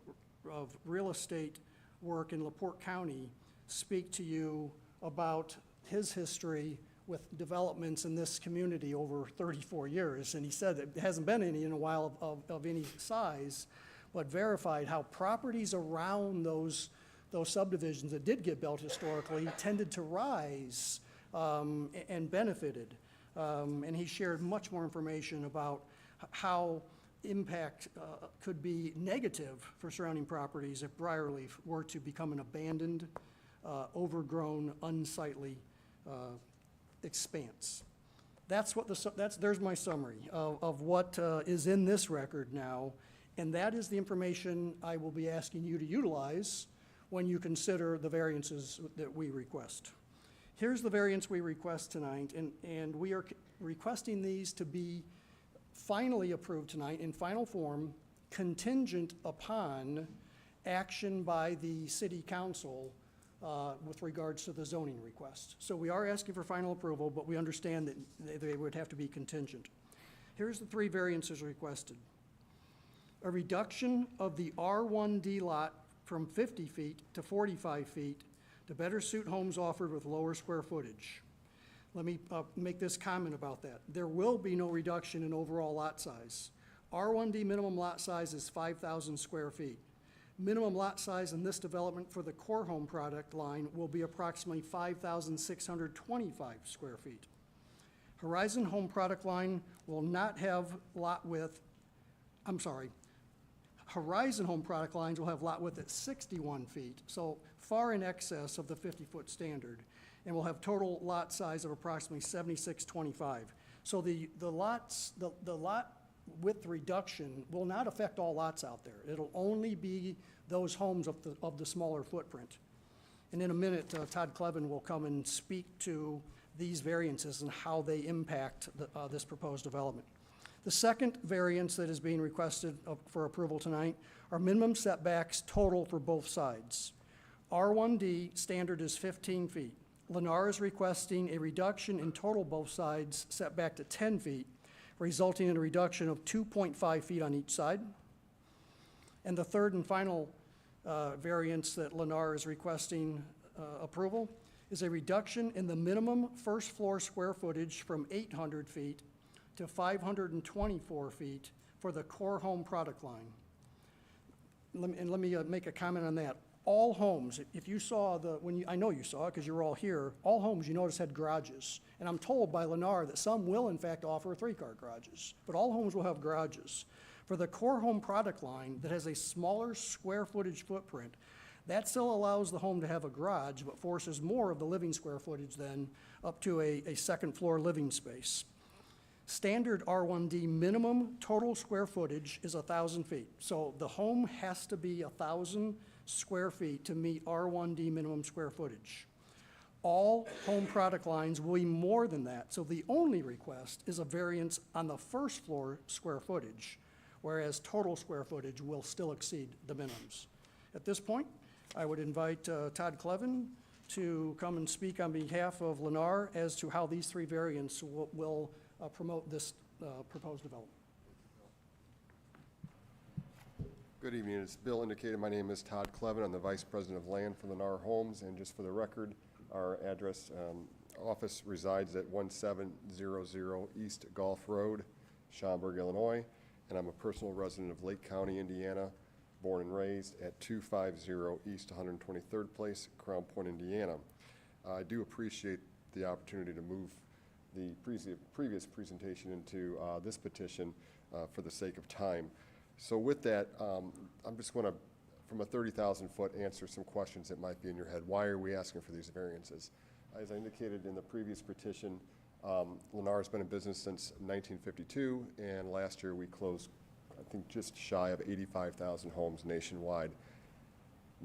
L: real estate work in LaPorte County speak to you about his history with developments in this community over 34 years. And he said it hasn't been any in a while of any size, but verified how properties around those subdivisions that did get built historically tended to rise and benefited. And he shared much more information about how impact could be negative for surrounding properties if Briarleaf were to become an abandoned, overgrown, unsightly expanse. There's my summary of what is in this record now, and that is the information I will be asking you to utilize when you consider the variances that we request. Here's the variance we request tonight, and we are requesting these to be finally approved tonight in final form, contingent upon action by the city council with regards to the zoning request. So we are asking for final approval, but we understand that they would have to be contingent. Here's the three variances requested. A reduction of the R1D lot from 50 feet to 45 feet to better suit homes offered with lower square footage. Let me make this comment about that. There will be no reduction in overall lot size. R1D minimum lot size is 5,000 square feet. Minimum lot size in this development for the core home product line will be approximately 5,625 square feet. Horizon home product line will not have lot width, Horizon home product lines will have lot width at 61 feet, so far in excess of the 50-foot standard, and will have total lot size of approximately 7,625. So the lot width reduction will not affect all lots out there. It'll only be those homes of the smaller footprint. And in a minute, Todd Clevin will come and speak to these variances and how they impact this proposed development. The second variance that is being requested for approval tonight are minimum setbacks total for both sides. R1D standard is 15 feet. Lennar is requesting a reduction in total both sides setback to 10 feet, resulting in a reduction of 2.5 feet on each side. And the third and final variance that Lennar is requesting approval is a reduction in the minimum first floor square footage from 800 feet to 524 feet for the core home product line. Let me make a comment on that. All homes, if you saw I know you saw it because you were all here, all homes you notice had garages. And I'm told by Lennar that some will in fact offer 3-car garages, but all homes will have garages. For the core home product line that has a smaller square footage footprint, that still allows the home to have a garage, but forces more of the living square footage then up to a second floor living space. Standard R1D minimum total square footage is 1,000 feet. So the home has to be 1,000 square feet to meet R1D minimum square footage. All home product lines will be more than that. So the only request is a variance on the first floor square footage, whereas total square footage will still exceed the minimums. At this point, I would invite Todd Clevin to come and speak on behalf of Lennar as to how these 3 variants will promote this proposed development.
M: Good evening. As Bill indicated, my name is Todd Clevin. I'm the Vice President of Land for Lennar Homes, and just for the record, our address, office resides at 1700 East Gulf Road, Schaumburg, Illinois, and I'm a personal resident of Lake County, Indiana, born and raised at 250 East 123rd Place, Crown Point, Indiana. I do appreciate the opportunity to move the previous presentation into this petition for the sake of time. So with that, I'm just going to, from a 30,000-foot, answer some questions that might be in your head. Why are we asking for these variances? As I indicated in the previous petition, Lennar has been in business since 1952, and last year we closed, I think, just shy of 85,000 homes nationwide.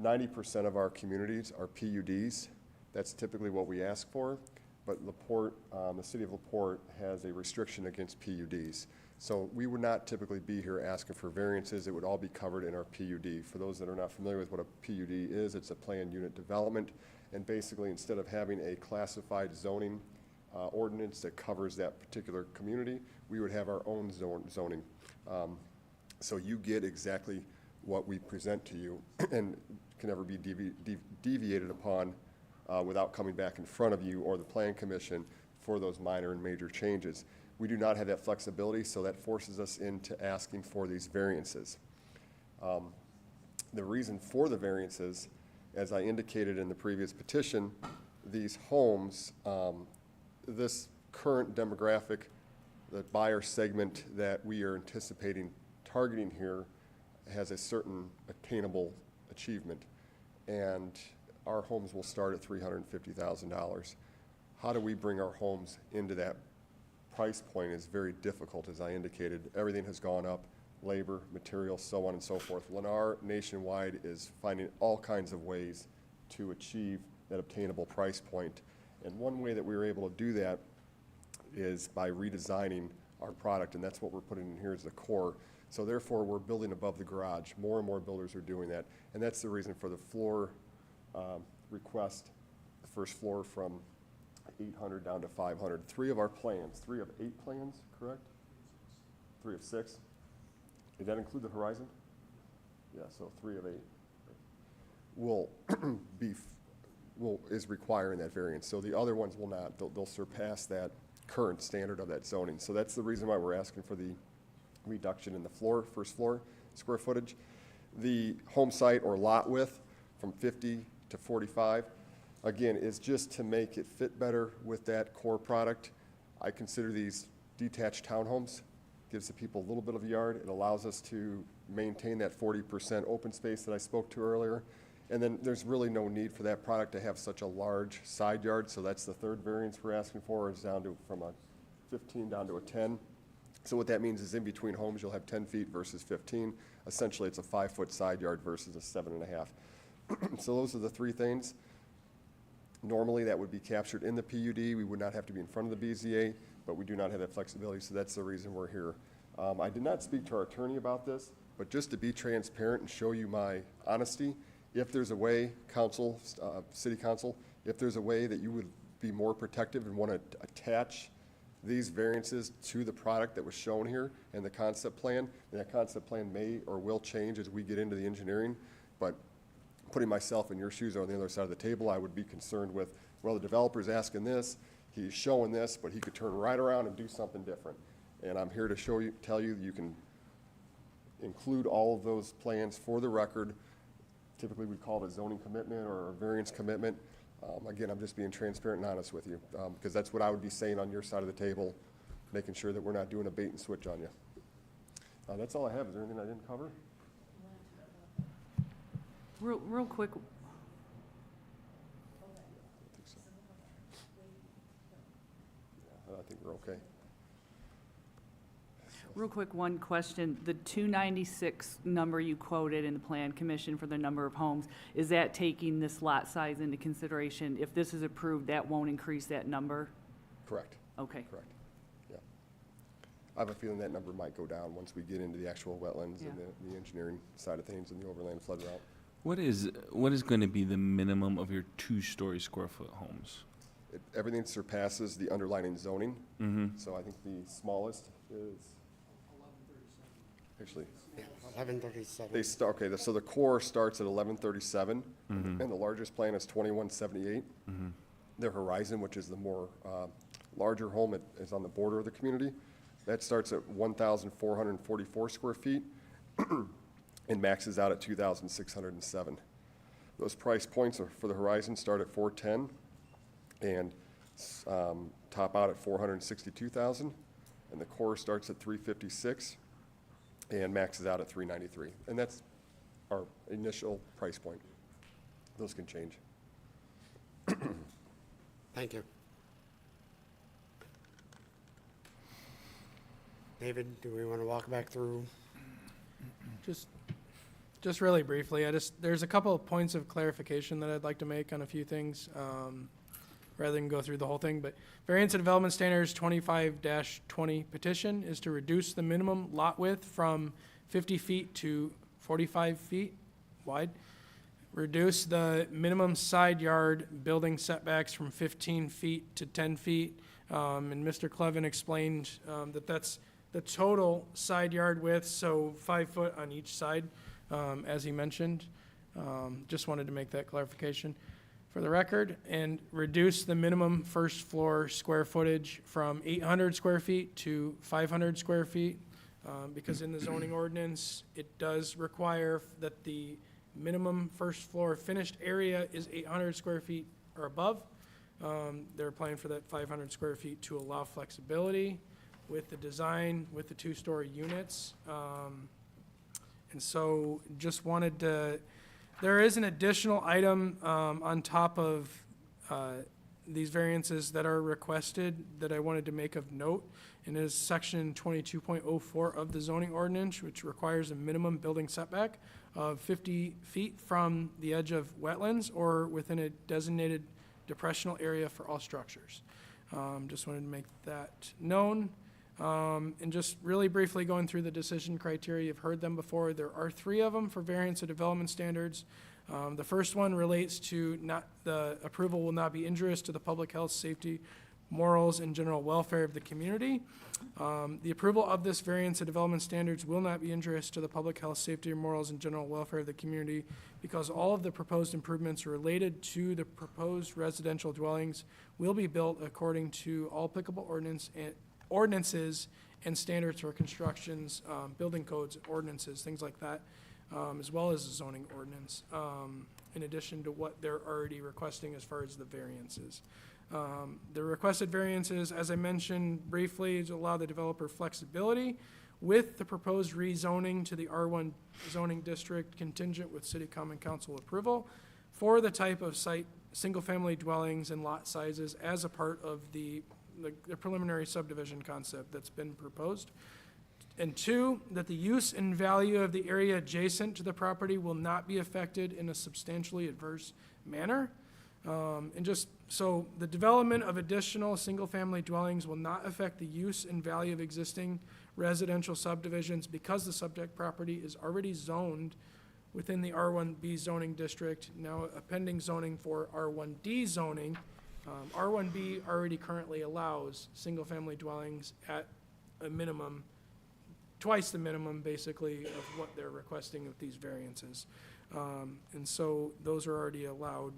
M: 90% of our communities are PUDs. That's typically what we ask for, but LaPorte, the city of LaPorte has a restriction against PUDs. So we would not typically be here asking for variances. It would all be covered in our PUD. For those that are not familiar with what a PUD is, it's a planned unit development. And basically, instead of having a classified zoning ordinance that covers that particular community, we would have our own zoning. So you get exactly what we present to you and can never be deviated upon without coming back in front of you or the Plan Commission for those minor and major changes. We do not have that flexibility, so that forces us into asking for these variances. The reason for the variances, as I indicated in the previous petition, these homes, this current demographic, the buyer segment that we are anticipating targeting here has a certain attainable achievement, and our homes will start at $350,000. How do we bring our homes into that price point is very difficult, as I indicated. Everything has gone up, labor, materials, so on and so forth. Lennar nationwide is finding all kinds of ways to achieve that obtainable price point. And one way that we were able to do that is by redesigning our product, and that's what we're putting in here as the core. So therefore, we're building above the garage. More and more builders are doing that, and that's the reason for the floor request, the first floor from 800 down to 500. 3 of our plans, 3 of 8 plans, correct? 3 of 6? Did that include the horizon? Yeah, so 3 of 8 will is requiring that variance. So the other ones will not. They'll surpass that current standard of that zoning. So that's the reason why we're asking for the reduction in the first floor square footage. The home site or lot width from 50 to 45, again, is just to make it fit better with that core product. I consider these detached townhomes. Gives the people a little bit of yard. It allows us to maintain that 40% open space that I spoke to earlier. And then there's really no need for that product to have such a large side yard. So that's the third variance we're asking for, is down to from a 15 down to a 10. So what that means is in between homes, you'll have 10 feet versus 15. Essentially, it's a 5-foot side yard versus a 7.5. So those are the 3 things. Normally, that would be captured in the PUD. We would not have to be in front of the BZA, but we do not have that flexibility, so that's the reason we're here. I did not speak to our attorney about this, but just to be transparent and show you my honesty, if there's a way, council, city council, if there's a way that you would be more protective and want to attach these variances to the product that was shown here and the concept plan, and that concept plan may or will change as we get into the engineering, but putting myself in your shoes on the other side of the table, I would be concerned with well, the developer's asking this, he's showing this, but he could turn right around and do something different. And I'm here to tell you, you can include all of those plans for the record. Typically, we call it a zoning commitment or a variance commitment. Again, I'm just being transparent and honest with you, because that's what I would be saying on your side of the table, making sure that we're not doing a bait and switch on you. That's all I have. Is there anything I didn't cover?
E: Real quick,
M: I think so. Yeah, I think we're okay.
E: one question. The 296 number you quoted in the Plan Commission for the number of homes, is that taking this lot size into consideration? If this is approved, that won't increase that number?
M: Correct.
E: Okay.
M: Correct. Yeah. I have a feeling that number might go down once we get into the actual wetlands and the engineering side of things and the overland flood route.
B: What is going to be the minimum of your 2-story square foot homes?
M: Everything surpasses the underlying zoning.
B: Mm-hmm.
M: So I think the smallest is, actually,
A: 1137.
M: okay, so the core starts at 1137, and the largest plan is 2178. The Horizon, which is the more larger home, is on the border of the community. That starts at 1,444 square feet and maxes out at 2,607. Those price points for the Horizon start at 410 and top out at 462,000, and the core starts at 356 and maxes out at 393. And that's our initial price point. Those can change.
A: Thank you. David, do we want to walk back through?
D: Just really briefly, there's a couple of points of clarification that I'd like to make on a few things, rather than go through the whole thing. But Variance of Development Standards 25-20 petition is to reduce the minimum lot width from 50 feet to 45 feet wide. Reduce the minimum side yard building setbacks from 15 feet to 10 feet. And Mr. Clevin explained that that's the total side yard width, so 5 foot on each side. As he mentioned. Just wanted to make that clarification for the record, and reduce the minimum first floor square footage from 800 square feet to 500 square feet, because in the zoning ordinance, it does require that the minimum first floor finished area is 800 square feet or above. They're applying for that 500 square feet to allow flexibility with the design, with the 2-story units. And so just wanted to, there is an additional item on top of these variances that are requested that I wanted to make of note, and is section 22.04 of the zoning ordinance, which requires a minimum building setback of 50 feet from the edge of wetlands or within a designated depressional area for all structures. Just wanted to make that known. And just really briefly going through the decision criteria, you've heard them before. There are 3 of them for variance of development standards. The first one relates to the approval will not be injurious to the public health, safety, morals, and general welfare of the community. The approval of this variance of development standards will not be injurious to the public health, safety, morals, and general welfare of the community because all of the proposed improvements related to the proposed residential dwellings will be built according to all applicable ordinances and standards for constructions, building codes, ordinances, things like that, as well as the zoning ordinance, in addition to what they're already requesting as far as the variances. The requested variances, as I mentioned briefly, is to allow the developer flexibility with the proposed rezoning to the R1 zoning district contingent with city common council approval for the type of site, single-family dwellings and lot sizes as a part of the preliminary subdivision concept that's been proposed. And 2, that the use and value of the area adjacent to the property will not be affected in a substantially adverse manner. And just so the development of additional single-family dwellings will not affect the use and value of existing residential subdivisions because the subject property is already zoned within the R1B zoning district, now a pending zoning for R1D zoning. R1B already currently allows single-family dwellings at a minimum, twice the minimum, basically, of what they're requesting with these variances. And so those are already allowed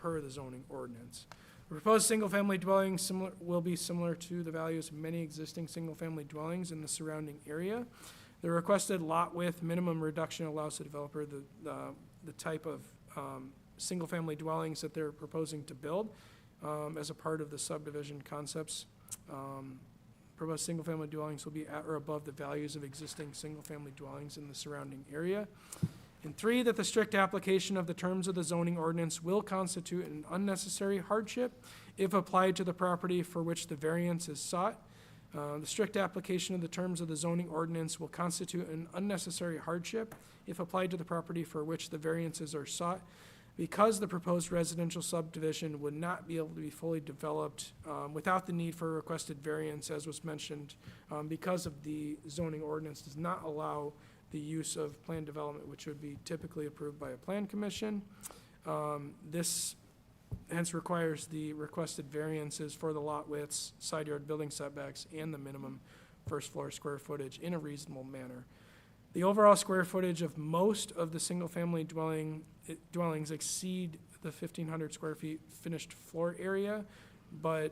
D: per the zoning ordinance. The proposed single-family dwelling will be similar to the values of many existing single-family dwellings in the surrounding area. The requested lot width minimum reduction allows the developer the type of single-family dwellings that they're proposing to build as a part of the subdivision concepts. Proposed single-family dwellings will be at or above the values of existing single-family dwellings in the surrounding area. And 3, that the strict application of the terms of the zoning ordinance will constitute an unnecessary hardship if applied to the property for which the variance is sought. The strict application of the terms of the zoning ordinance will constitute an unnecessary hardship if applied to the property for which the variances are sought, because the proposed residential subdivision would not be able to be fully developed without the need for a requested variance, as was mentioned, because of the zoning ordinance does not allow the use of planned development, which would be typically approved by a plan commission. This hence requires the requested variances for the lot widths, side yard building setbacks, and the minimum first floor square footage in a reasonable manner. The overall square footage of most of the single-family dwellings exceed the 1,500 square feet finished floor area, but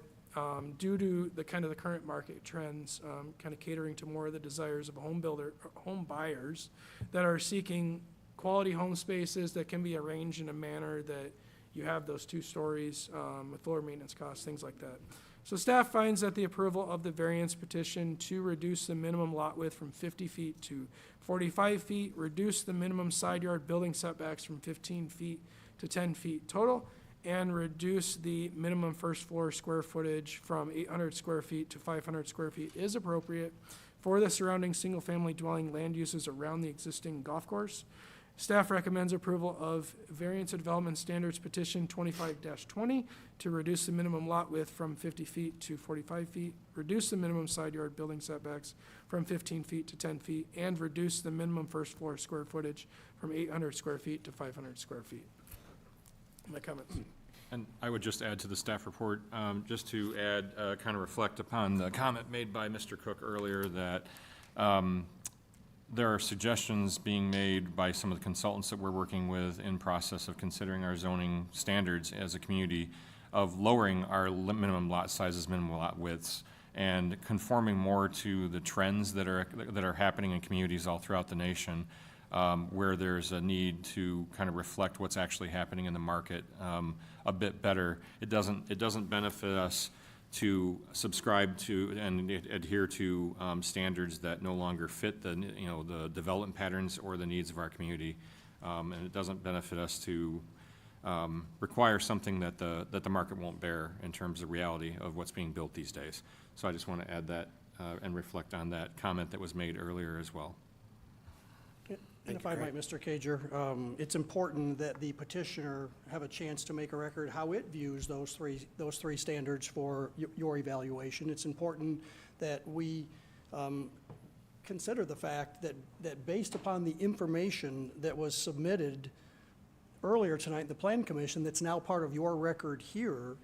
D: due to the current market trends, kind of catering to more of the desires of home buyers that are seeking quality home spaces that can be arranged in a manner that you have those 2 stories with lower maintenance costs, things like that. So staff finds that the approval of the variance petition to reduce the minimum lot width from 50 feet to 45 feet, reduce the minimum side yard building setbacks from 15 feet to 10 feet total, and reduce the minimum first floor square footage from 800 square feet to 500 square feet is appropriate for the surrounding single-family dwelling land uses around the existing golf course. Staff recommends approval of Variance of Development Standards Petition 25-20 to reduce the minimum lot width from 50 feet to 45 feet, reduce the minimum side yard building setbacks from 15 feet to 10 feet, and reduce the minimum first floor square footage from 800 square feet to 500 square feet. My comments.
F: And I would just add to the staff report, just to add, kind of reflect upon the comment made by Mr. Cook earlier that there are suggestions being made by some of the consultants that we're working with in process of considering our zoning standards as a community of lowering our minimum lot sizes, minimum lot widths, and conforming more to the trends that are happening in communities all throughout the nation, where there's a need to kind of reflect what's actually happening in the market a bit better. It doesn't benefit us to subscribe to and adhere to standards that no longer fit the development patterns or the needs of our community, and it doesn't benefit us to require something that the market won't bear in terms of reality of what's being built these days. So I just want to add that and reflect on that comment that was made earlier as well.
L: And if I might, Mr. Cager, it's important that the petitioner have a chance to make a record how it views those three standards for your evaluation. It's important that we consider the fact that based upon the information that was submitted earlier tonight in the Plan Commission that's now part of your record here,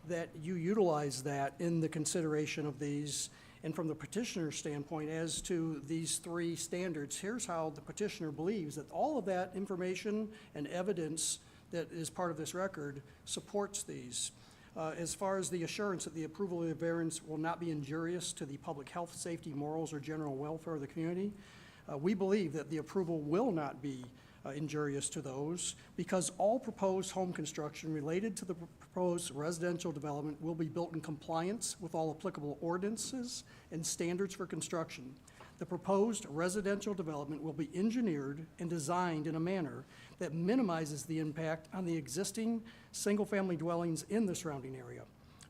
L: that you utilize that in the consideration of these. And from the petitioner's standpoint, as to these 3 standards, here's how the petitioner believes that all of that information and evidence that is part of this record supports these. As far as the assurance that the approval of the variance will not be injurious to the public health, safety, morals, or general welfare of the community, we believe that the approval will not be injurious to those, because all proposed home construction related to the proposed residential development will be built in compliance with all applicable ordinances and standards for construction. The proposed residential development will be engineered and designed in a manner that minimizes the impact on the existing single-family dwellings in the surrounding area.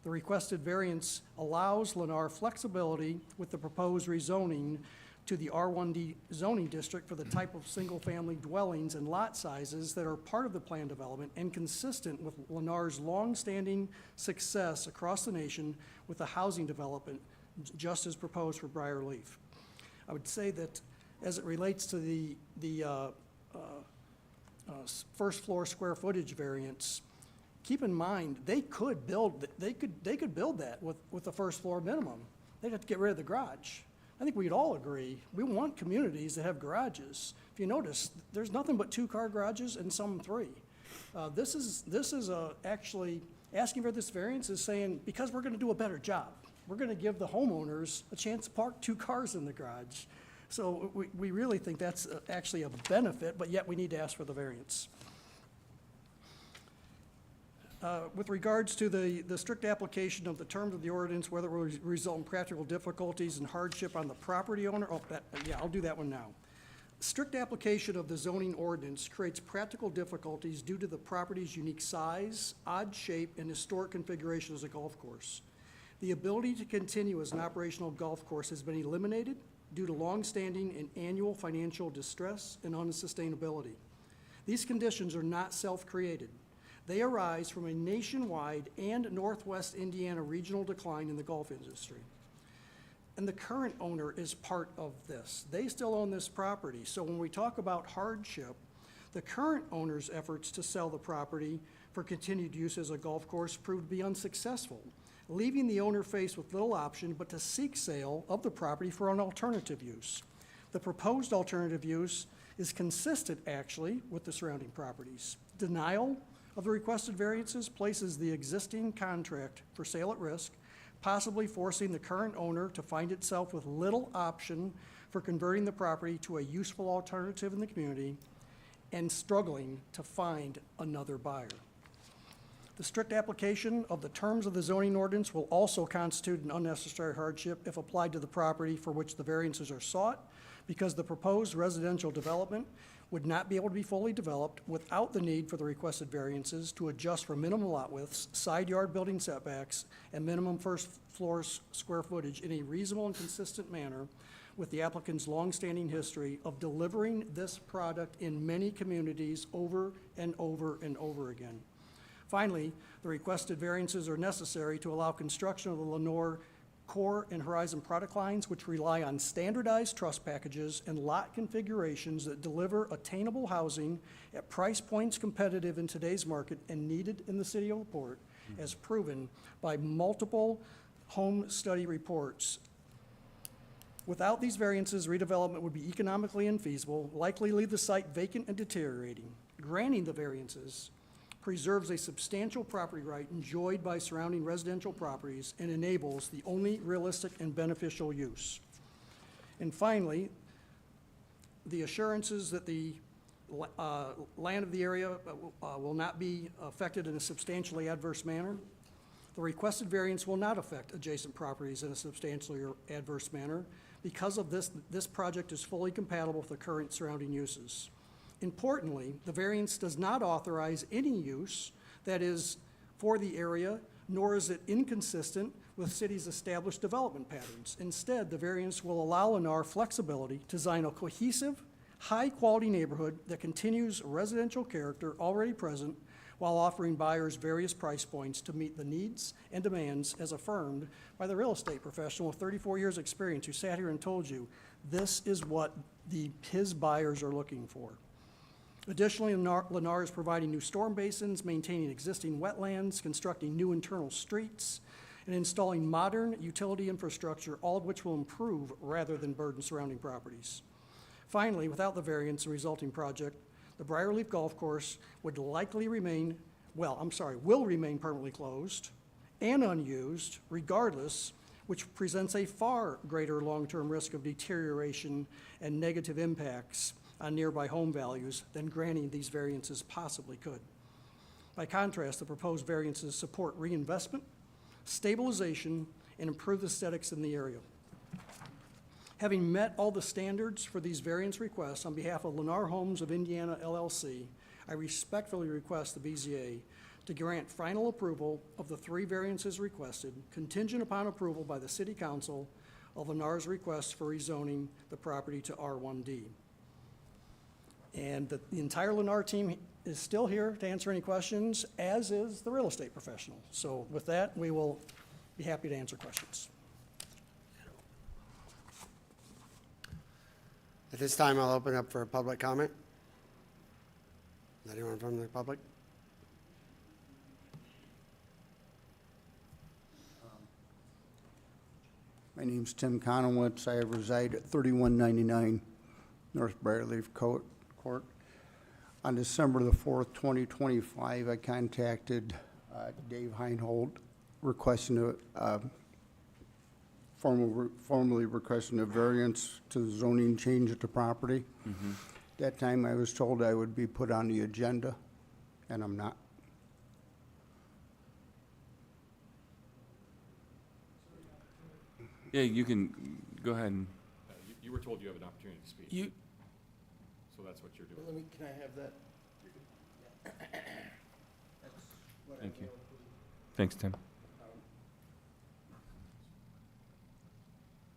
L: The requested variance allows Lennar flexibility with the proposed rezoning to the R1D zoning district for the type of single-family dwellings and lot sizes that are part of the planned development and consistent with Lennar's long-standing success across the nation with the housing development just as proposed for Briarleaf. I would say that as it relates to the first floor square footage variance, keep in mind they could build that with the first floor minimum. They'd have to get rid of the garage. I think we'd all agree, we want communities that have garages. If you notice, there's nothing but 2-car garages and some 3. This is actually, asking for this variance is saying, because we're gonna do a better job. We're gonna give the homeowners a chance to park 2 cars in the garage. So we really think that's actually a benefit, but yet we need to ask for the variance. With regards to the strict application of the terms of the ordinance, whether it will result in practical difficulties and hardship on the property owner, I'll do that one now. Strict application of the zoning ordinance creates practical difficulties due to the property's unique size, odd shape, and historic configuration as a golf course. The ability to continue as an operational golf course has been eliminated due to longstanding and annual financial distress and unsustainability. These conditions are not self-created. They arise from a nationwide and Northwest Indiana regional decline in the golf industry. And the current owner is part of this. They still own this property. So when we talk about hardship, the current owner's efforts to sell the property for continued use as a golf course proved to be unsuccessful, leaving the owner faced with little option but to seek sale of the property for an alternative use. The proposed alternative use is consistent, actually, with the surrounding properties. Denial of the requested variances places the existing contract for sale at risk, possibly forcing the current owner to find itself with little option for converting the property to a useful alternative in the community and struggling to find another buyer. The strict application of the terms of the zoning ordinance will also constitute an unnecessary hardship if applied to the property for which the variances are sought, because the proposed residential development would not be able to be fully developed without the need for the requested variances to adjust for minimum lot widths, side yard building setbacks, and minimum first floor square footage in a reasonable and consistent manner with the applicant's longstanding history of delivering this product in many communities over and over and over again. Finally, the requested variances are necessary to allow construction of the Lenore Core and Horizon product lines, which rely on standardized truss packages and lot configurations that deliver attainable housing at price points competitive in today's market and needed in the city of LaPorte, as proven by multiple home study reports. Without these variances, redevelopment would be economically infeasible, likely leave the site vacant and deteriorating. Granting the variances preserves a substantial property right enjoyed by surrounding residential properties and enables the only realistic and beneficial use. And finally, the assurances that the land of the area will not be affected in a substantially adverse manner. The requested variance will not affect adjacent properties in a substantially adverse manner. Because of this, this project is fully compatible with the current surrounding uses. Importantly, the variance does not authorize any use that is for the area, nor is it inconsistent with city's established development patterns. Instead, the variance will allow Lennar flexibility to design a cohesive, high-quality neighborhood that continues residential character already present while offering buyers various price points to meet the needs and demands as affirmed by the real estate professional with 34 years' experience who sat here and told you this is what his buyers are looking for. Additionally, Lennar is providing new storm basins, maintaining existing wetlands, constructing new internal streets, and installing modern utility infrastructure, all of which will improve rather than burden surrounding properties. Finally, without the variance and resulting project, the Briarleaf Golf Course would likely remain, will remain permanently closed and unused regardless, which presents a far greater long-term risk of deterioration and negative impacts on nearby home values than granting these variances possibly could. By contrast, the proposed variances support reinvestment, stabilization, and improved aesthetics in the area. Having met all the standards for these variance requests, on behalf of Lennar Homes of Indiana LLC, I respectfully request the BZA to grant final approval of the 3 variances requested, contingent upon approval by the City Council of Lennar's request for rezoning the property to R1D. And the entire Lennar team is still here to answer any questions, as is the real estate professional. So with that, we will be happy to answer questions.
A: At this time, I'll open up for a public comment. Anyone from the public?
N: My name's Tim Conowitz. I reside at 3199 North Briarleaf Court. On December the 4th, 2025, I contacted Dave Heinhold requesting formally requesting a variance to the zoning change at the property. That time I was told I would be put on the agenda, and I'm not.
B: Yeah, you can, go ahead and,
F: You were told you have an opportunity to speak.
D: You,
F: So that's what you're doing.
K: Let me, can I have that?
B: thank you. Thanks, Tim.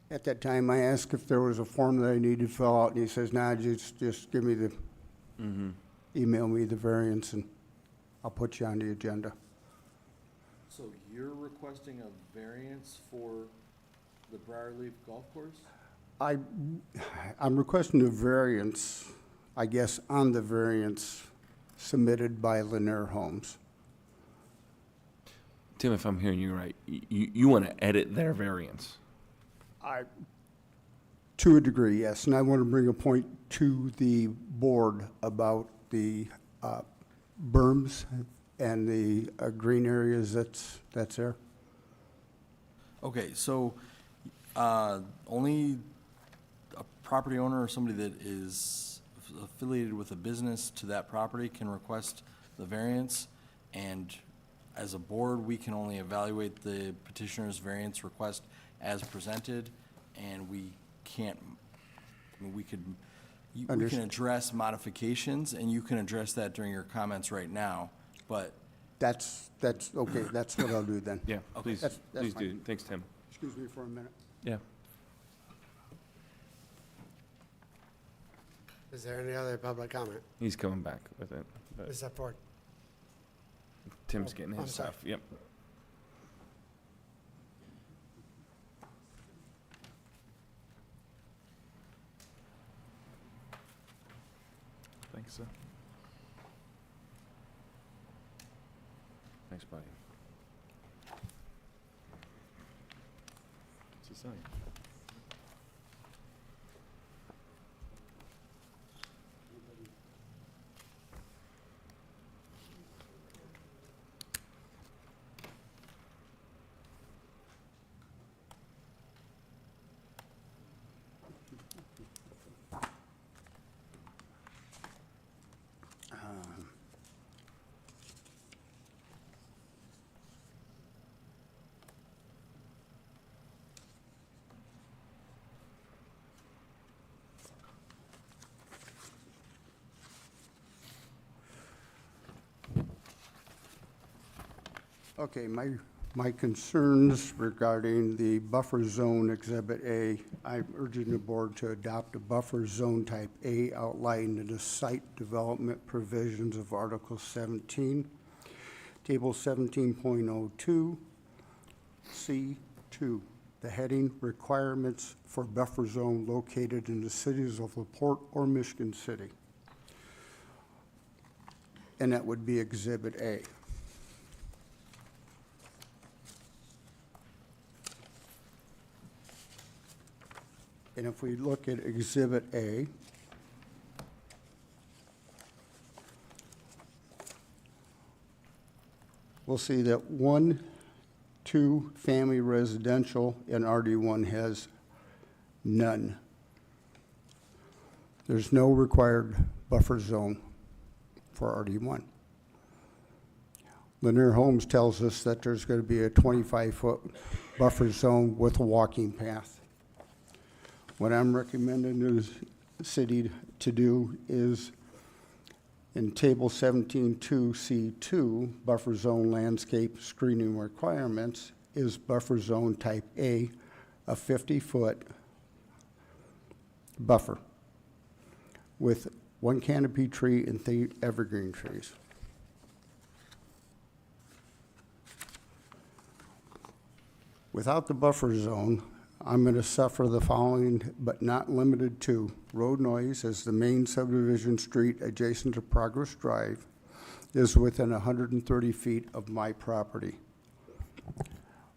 N: At that time, I asked if there was a form that I needed to fill out, and he says, nah, just give me the, email me the variance, and I'll put you on the agenda.
K: So you're requesting a variance for the Briarleaf Golf Course?
N: I'm requesting a variance, I guess, on the variance submitted by Lanier Homes.
B: Tim, if I'm hearing you right, you want to edit their variance?
N: To a degree, yes, and I want to bring a point to the board about the berms and the green areas that's there.
K: Okay, so, only a property owner or somebody that is affiliated with a business to that property can request the variance, and as a board, we can only evaluate the petitioner's variance request as presented, and we can't, I mean, we can address modifications, and you can address that during your comments right now, but
N: That's, okay, that's what I'll do then.
B: Yeah, please,
N: That's
B: please do.
N: fine.
B: Thanks, Tim.
N: Excuse me for a minute.
B: Yeah.
A: Is there any other public comment?
B: He's coming back with it, but
A: Is that for?
B: Tim's getting
A: I'm
B: his
A: sorry.
B: stuff. Yep. Thanks, sir. Thanks, buddy. What's he saying?
N: Okay, my concerns regarding the buffer zone Exhibit A, I'm urging the board to adopt a buffer zone type A outlined in the site development provisions of Article 17, Table 17.02, C2, the heading Requirements for Buffer Zone located in the cities of LaPorte or Michigan City. And that would be Exhibit A. And if we look at Exhibit A, we'll see that 1, 2 family residential in RD1 has none. There's no required buffer zone for RD1. Lanier Homes tells us that there's going to be a 25-foot buffer zone with a walking path. What I'm recommending the city to do is, in Table 17.2C2, buffer zone landscape screening requirements, is buffer zone type A, a 50-foot buffer with 1 canopy tree and 3 evergreen trees. Without the buffer zone, I'm going to suffer the following, but not limited to: road noise as the main subdivision street adjacent to Progress Drive is within 130 feet of my property.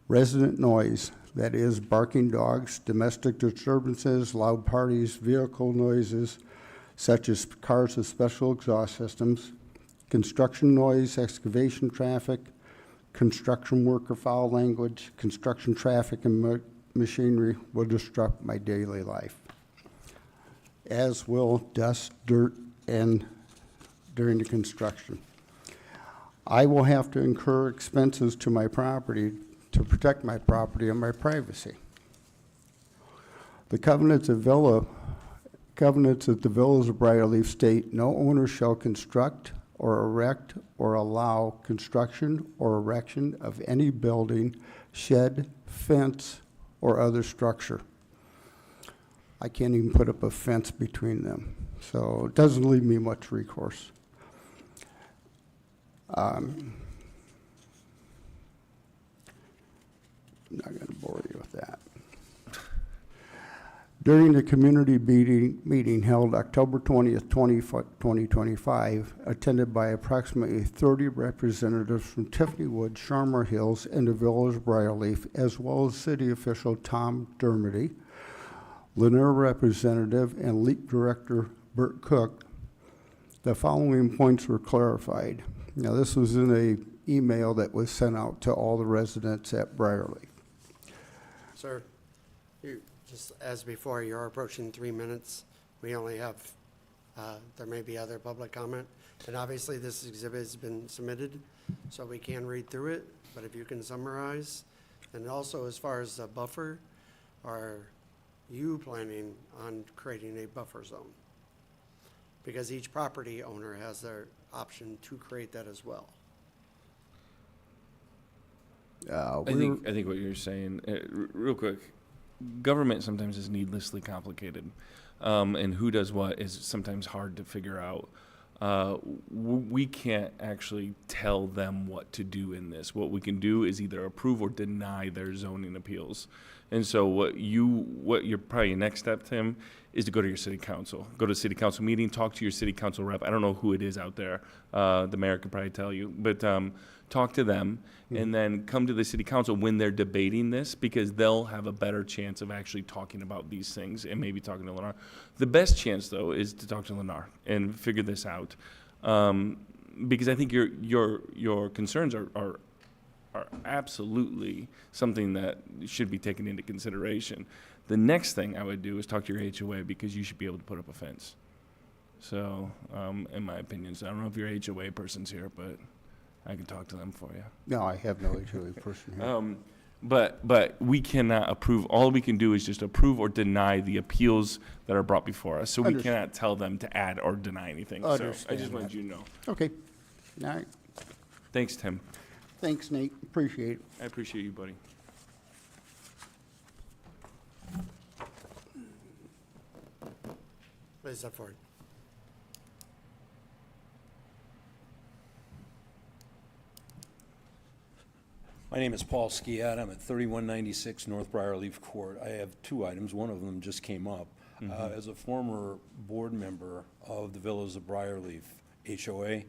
N: Resident noise, that is barking dogs, domestic disturbances, loud parties, vehicle noises, such as cars with special exhaust systems, construction noise, excavation traffic, construction worker foul language, construction traffic and machinery will disrupt my daily life, as will dust, dirt, and during the construction. I will have to incur expenses to my property to protect my property and my privacy. The covenants of the Villas of Briarleaf state no owner shall construct or erect or allow construction or erection of any building, shed, fence, or other structure. I can't even put up a fence between them, so it doesn't leave me much recourse. I'm not going to bore you with that. During the community meeting held October 20th, 2025, attended by approximately 30 representatives from Tiffany Woods, Sharmar Hills, and the Village of Briarleaf, as well as city official Tom Dermody, Lanier representative, and LEAP director Bert Cook, the following points were clarified. Now, this was in an email that was sent out to all the residents at Briarleaf.
A: Sir, just as before, you're approaching 3 minutes. We only have, there may be other public comment. And obviously, this exhibit has been submitted, so we can read through it. But if you can summarize. And also, as far as the buffer, are you planning on creating a buffer zone? Because each property owner has their option to create that as well.
B: I think what you're saying, real quick, government sometimes is needlessly complicated, and who does what is sometimes hard to figure out. We can't actually tell them what to do in this. What we can do is either approve or deny their zoning appeals. And so what your probably next step, Tim, is to go to your city council. Go to a city council meeting, talk to your city council rep. I don't know who it is out there. The mayor could probably tell you. But talk to them and then come to the city council when they're debating this, because they'll have a better chance of actually talking about these things and maybe talking to Lennar. The best chance, though, is to talk to Lennar and figure this out. Because I think your concerns are absolutely something that should be taken into consideration. The next thing I would do is talk to your HOA, because you should be able to put up a fence. So, in my opinion, so I don't know if your HOA person's here, but I can talk to them for you.
N: No, I have no HOA person here.
B: But we cannot approve. All we can do is just approve or deny the appeals that are brought before us. So we cannot tell them to add or deny anything. So I just wanted you to know.
N: Okay. All right.
B: Thanks, Tim.
N: Thanks, Nate. Appreciate it.
B: I appreciate you, buddy.
A: Please step forward.
O: My name is Paul Skiat. I'm at 3196 North Briarleaf Court. I have two items. One of them just came up. As a former board member of the Villas of Briarleaf HOA,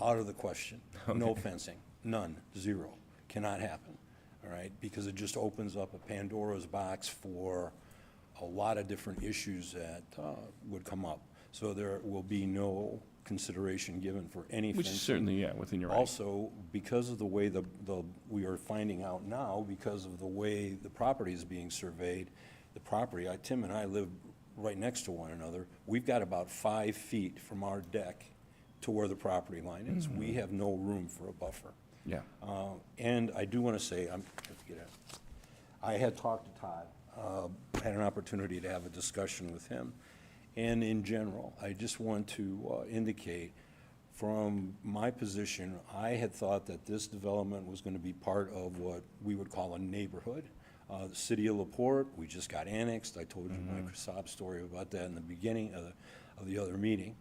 O: out of the question. No fencing, none, zero, cannot happen, all right? Because it just opens up a Pandora's box for a lot of different issues that would come up. So there will be no consideration given for any fencing.
B: Which is certainly, within your right.
O: Also, because of the way we are finding out now, because of the way the property is being surveyed, the property, Tim and I live right next to one another. We've got about 5 feet from our deck to where the property line is. We have no room for a buffer.
B: Yeah.
O: And I do want to say, I had talked to Todd, had an opportunity to have a discussion with him. And in general, I just want to indicate, from my position, I had thought that this development was going to be part of what we would call a neighborhood. The city of LaPorte, we just got annexed. I told you my sob story about that in the beginning of the other meeting.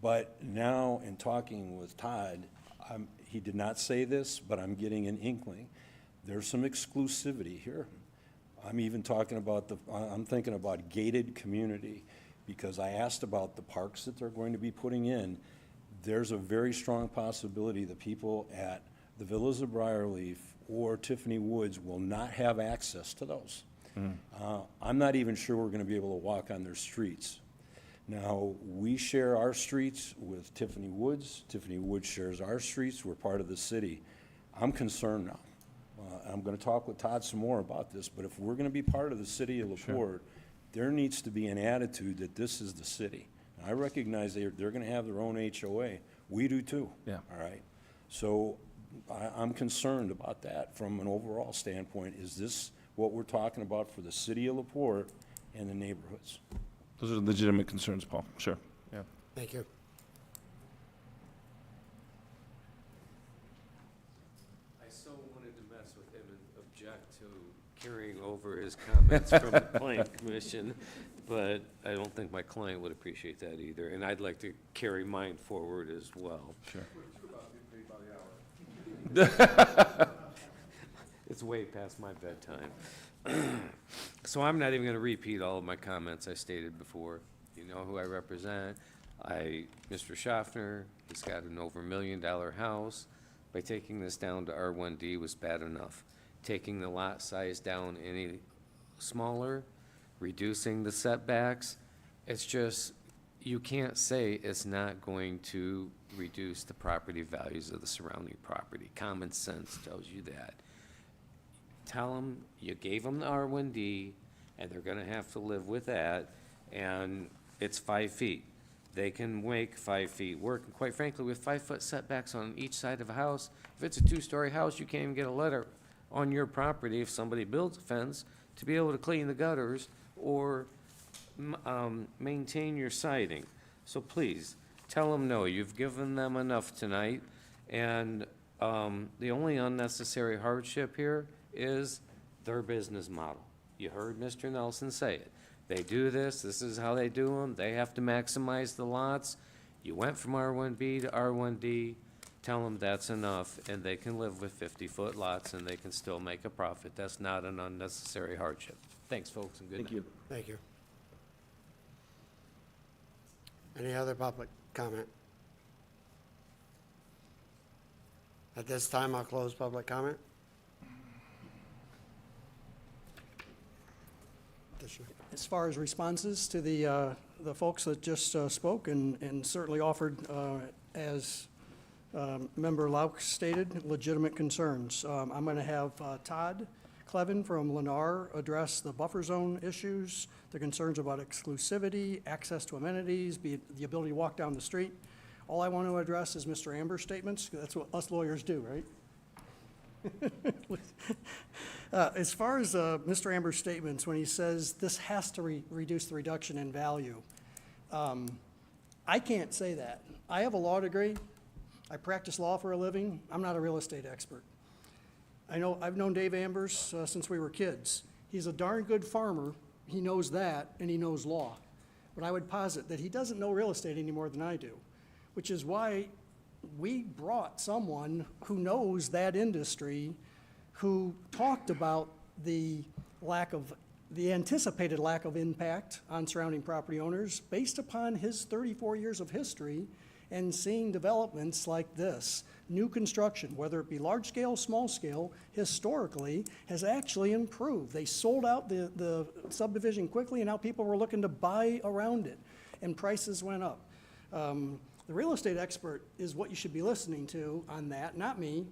O: But now, in talking with Todd, he did not say this, but I'm getting an inkling. There's some exclusivity here. I'm even talking about I'm thinking about gated community, because I asked about the parks that they're going to be putting in. There's a very strong possibility the people at the Villas of Briarleaf or Tiffany Woods will not have access to those. I'm not even sure we're going to be able to walk on their streets. Now, we share our streets with Tiffany Woods. Tiffany Woods shares our streets. We're part of the city. I'm concerned now. I'm gonna talk with Todd some more about this, but if we're gonna be part of the city of LaPorte, there needs to be an attitude that this is the city. I recognize they're gonna have their own HOA. We do too.
B: Yeah.
O: All right? So I'm concerned about that from an overall standpoint. Is this what we're talking about for the city of LaPorte and the neighborhoods?
B: Those are legitimate concerns, Paul, sure, yeah.
A: Thank you.
P: I so wanted to mess with him and object to carrying over his comments from the Plan Commission, but I don't think my client would appreciate that either, and I'd like to carry mine forward as well.
B: Sure.
P: It's way past my bedtime. So I'm not even gonna repeat all of my comments I stated before. You know who I represent. Mr. Schaffner, he's got an over $1 million house. By taking this down to R1D was bad enough. Taking the lot size down any smaller, reducing the setbacks, it's just, you can't say it's not going to reduce the property values of the surrounding property. Common sense tells you that. Tell them you gave them the R1D, and they're gonna have to live with that, and it's 5 feet. They can make 5 feet work, and quite frankly, with 5-foot setbacks on each side of a house, if it's a 2-story house, you can't even get a letter on your property if somebody builds a fence to be able to clean the gutters or maintain your siding. So please, tell them no, you've given them enough tonight, and the only unnecessary hardship here is their business model. You heard Mr. Nelson say it. They do this is how they do them, they have to maximize the lots. You went from R1B to R1D, tell them that's enough, and they can live with 50-foot lots, and they can still make a profit. That's not an unnecessary hardship. Thanks, folks, and good night.
B: Thank you.
A: Thank you. Any other public comment? At this time, I'll close public comment.
L: As far as responses to the folks that just spoke and certainly offered, as Member Lauk stated, legitimate concerns. I'm going to have Todd Clevin from Lennar address the buffer zone issues, the concerns about exclusivity, access to amenities, the ability to walk down the street. All I want to address is Mr. Amber's statements. That's what us lawyers do, right? As far as Mr. Amber's statements, when he says this has to reduce the reduction in value, I can't say that. I have a law degree. I practice law for a living. I'm not a real estate expert. I've known Dave Ambers since we were kids. He's a darn good farmer. He knows that, and he knows law. But I would posit that he doesn't know real estate any more than I do, which is why we brought someone who knows that industry, who talked about the anticipated lack of impact on surrounding property owners based upon his 34 years of history and seeing developments like this. New construction, whether it be large scale, small scale, historically has actually improved. They sold out the subdivision quickly, and now people were looking to buy around it, and prices went up. The real estate expert is what you should be listening to on that, not me,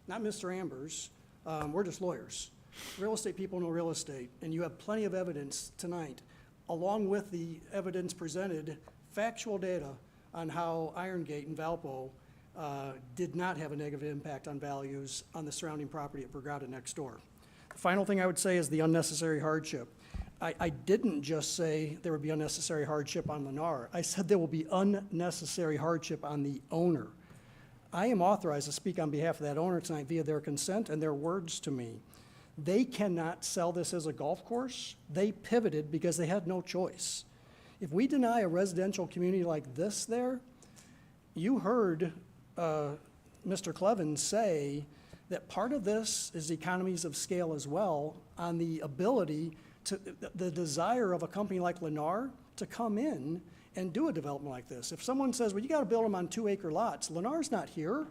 L: not Mr. Ambers. We're just lawyers. Real estate people know real estate, and you have plenty of evidence tonight, along with the evidence presented, factual data on how Irongate and Valpo did not have a negative impact on values on the surrounding property at Brigada next door. The final thing I would say is the unnecessary hardship. I didn't just say there would be unnecessary hardship on Lennar. I said there will be unnecessary hardship on the owner. I am authorized to speak on behalf of that owner tonight via their consent and their words to me. They cannot sell this as a golf course. They pivoted because they had no choice. If we deny a residential community like this there, you heard Mr. Clevin say that part of this is economies of scale as well on the ability to, the desire of a company like Lennar to come in and do a development like this. If someone says, well, you got to build them on 2-acre lots, Lennar's not here.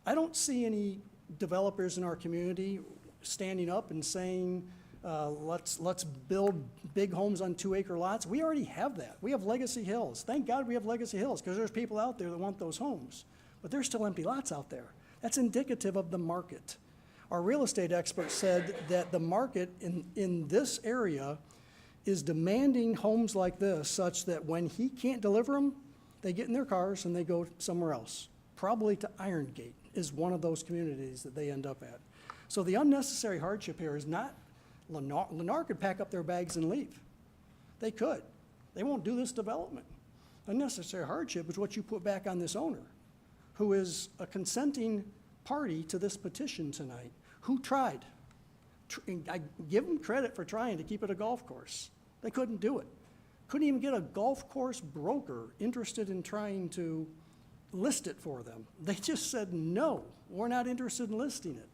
L: I don't see any developers in our community standing up and saying, let's build big homes on 2-acre lots. We already have that. We have Legacy Hills. Thank God we have Legacy Hills, because there's people out there that want those homes. But there's still empty lots out there. That's indicative of the market. Our real estate expert said that the market in this area is demanding homes like this, such that when he can't deliver them, they get in their cars and they go somewhere else. Probably to Iron Gate is one of those communities that they end up at. So the unnecessary hardship here is not, Lennar could pack up their bags and leave. They could. They won't do this development. Unnecessary hardship is what you put back on this owner, who is a consenting party to this petition tonight, who tried. I give them credit for trying to keep it a golf course. They couldn't do it. Couldn't even get a golf course broker interested in trying to list it for them. They just said, no, we're not interested in listing it.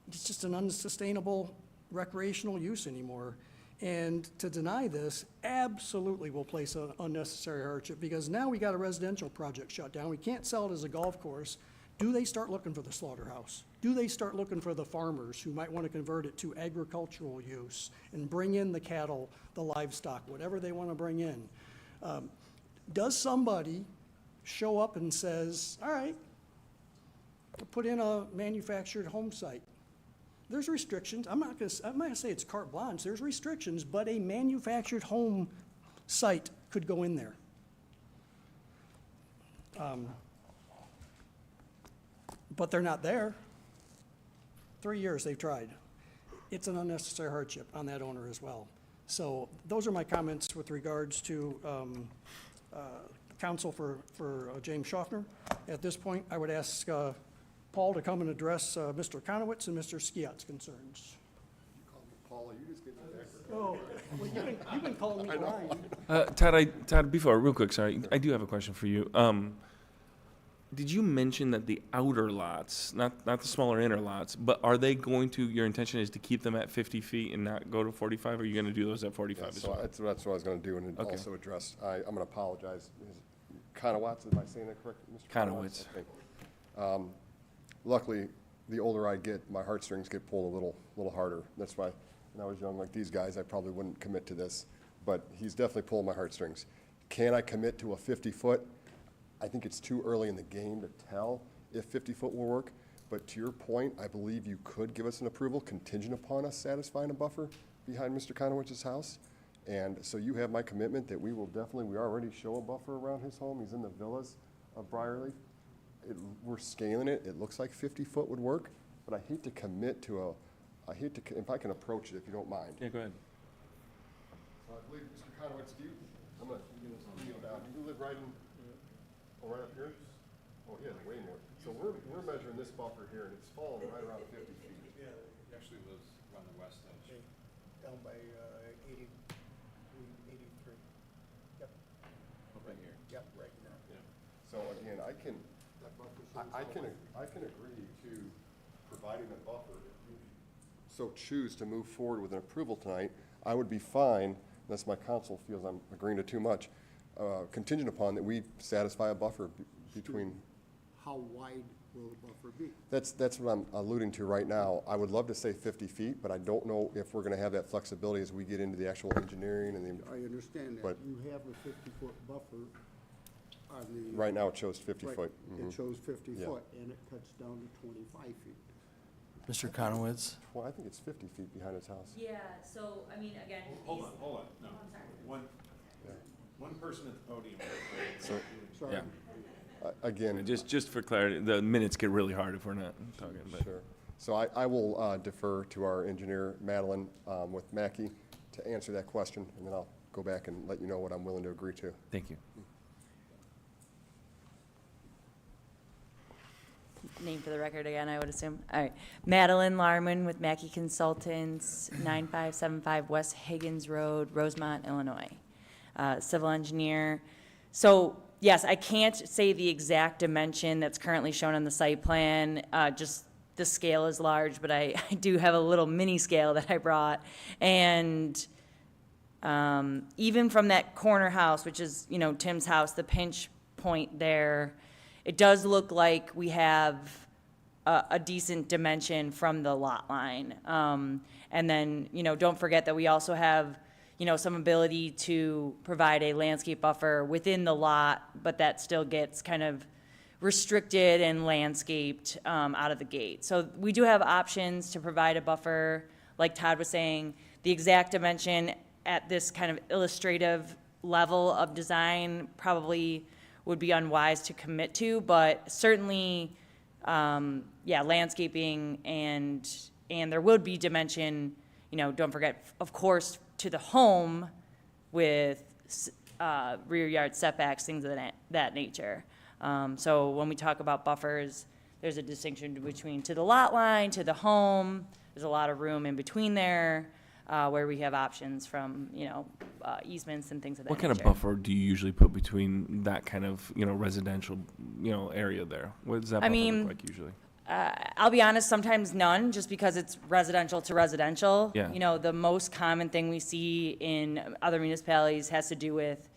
L: It's just an unsustainable recreational use anymore. And to deny this absolutely will place an unnecessary hardship, because now we got a residential project shut down. We can't sell it as a golf course. Do they start looking for the slaughterhouse? Do they start looking for the farmers who might want to convert it to agricultural use and bring in the cattle, the livestock, whatever they want to bring in? Does somebody show up and says, all right, put in a manufactured home site? There's restrictions. I'm not gonna say it's carte blanche. There's restrictions, but a manufactured home site could go in there. But they're not there. 3 years they've tried. It's an unnecessary hardship on that owner as well. So those are my comments with regards to counsel for James Schaffner. At this point, I would ask Paul to come and address Mr. Conowitz and Mr. Skiat's concerns.
M: You call me Paula, you just get the back.
L: Oh, well, you've been calling me Ryan.
B: Todd, before, real quick, sorry, I do have a question for you. Did you mention that the outer lots, not the smaller inner lots, but are they going to, your intention is to keep them at 50 feet and not go to 45? Or are you going to do those at 45 as
M: So
B: well?
M: that's what I was gonna do, and
B: Okay.
M: also address, I'm gonna apologize. Conowitz, am I saying that correct, Mr.
B: Conowitz.
M: Okay. Luckily, the older I get, my heartstrings get pulled a little harder. That's why, when I was young like these guys, I probably wouldn't commit to this, but he's definitely pulling my heartstrings. Can I commit to a 50-foot? I think it's too early in the game to tell if 50-foot will work, but to your point, I believe you could give us an approval contingent upon us satisfying a buffer behind Mr. Conowitz's house. And so you have my commitment that we already show a buffer around his home. He's in the villas of Briarleaf. We're scaling it. It looks like 50-foot would work, but I hate to commit to if I can approach it, if you don't mind.
B: Yeah, go ahead.
M: So I believe, Mr. Conowitz, I'm gonna kneel down. You live right right up here? Oh, he has way more. So we're measuring this buffer here, and it's falling right around 50 feet.
F: Yeah, he actually lives on the west edge.
L: Down by 83. Yep.
F: Right here.
L: Yep, right now.
M: So again, I can agree to providing a buffer. If you so choose to move forward with an approval tonight, I would be fine, unless my counsel feels I'm agreeing to too much, contingent upon that we satisfy a buffer between.
N: How wide will the buffer be?
M: That's what I'm alluding to right now. I would love to say 50 feet, but I don't know if we're gonna have that flexibility as we get into the actual engineering and the,
N: I understand that.
M: But-
N: You have a 50-foot buffer on the.
M: right now it shows 50
N: Right,
M: foot.
N: It shows 50
M: Yeah.
N: foot, and it cuts down to 25 feet.
K: Mr. Conowitz?
M: Well, I think it's 50 feet behind his house.
Q: Yeah, so, I mean, again.
F: Hold
Q: these-
F: on, no.
Q: I'm sorry.
F: One person at the podium.
M: So,
N: Sorry.
B: Yeah.
M: again.
B: Just for clarity, the minutes get really hard if we're not talking, but.
M: Sure. So I will defer to our engineer, Madeline, with Mackey, to answer that question, and then I'll go back and let you know what I'm willing to agree to.
B: Thank you.
Q: Name for the record again, I would assume. All right. Madeline Larman with Mackey Consultants, 9575 West Higgins Road, Rosemont, Illinois. Civil engineer. So, yes, I can't say the exact dimension that's currently shown on the site plan. Just the scale is large, but I do have a little mini scale that I brought. And even from that corner house, which is, Tim's house, the pinch point there, it does look like we have a decent dimension from the lot line. And then, don't forget that we also have, some ability to provide a landscape buffer within the lot, but that still gets kind of restricted and landscaped out of the gate. So we do have options to provide a buffer, like Todd was saying. The exact dimension at this kind of illustrative level of design probably would be unwise to commit to, but certainly, landscaping and there would be dimension, don't forget, of course, to the home with rear yard setbacks, things of that nature. So when we talk about buffers, there's a distinction between to the lot line, to the home. There's a lot of room in between there where we have options from, easements and things of that
B: What
Q: nature.
B: kind of buffer do you usually put between that kind of, residential, area there? What does that buffer look like usually?
Q: I'll be honest, sometimes none, just because it's residential to residential.
B: Yeah.
Q: The most common thing we see in other municipalities has to do with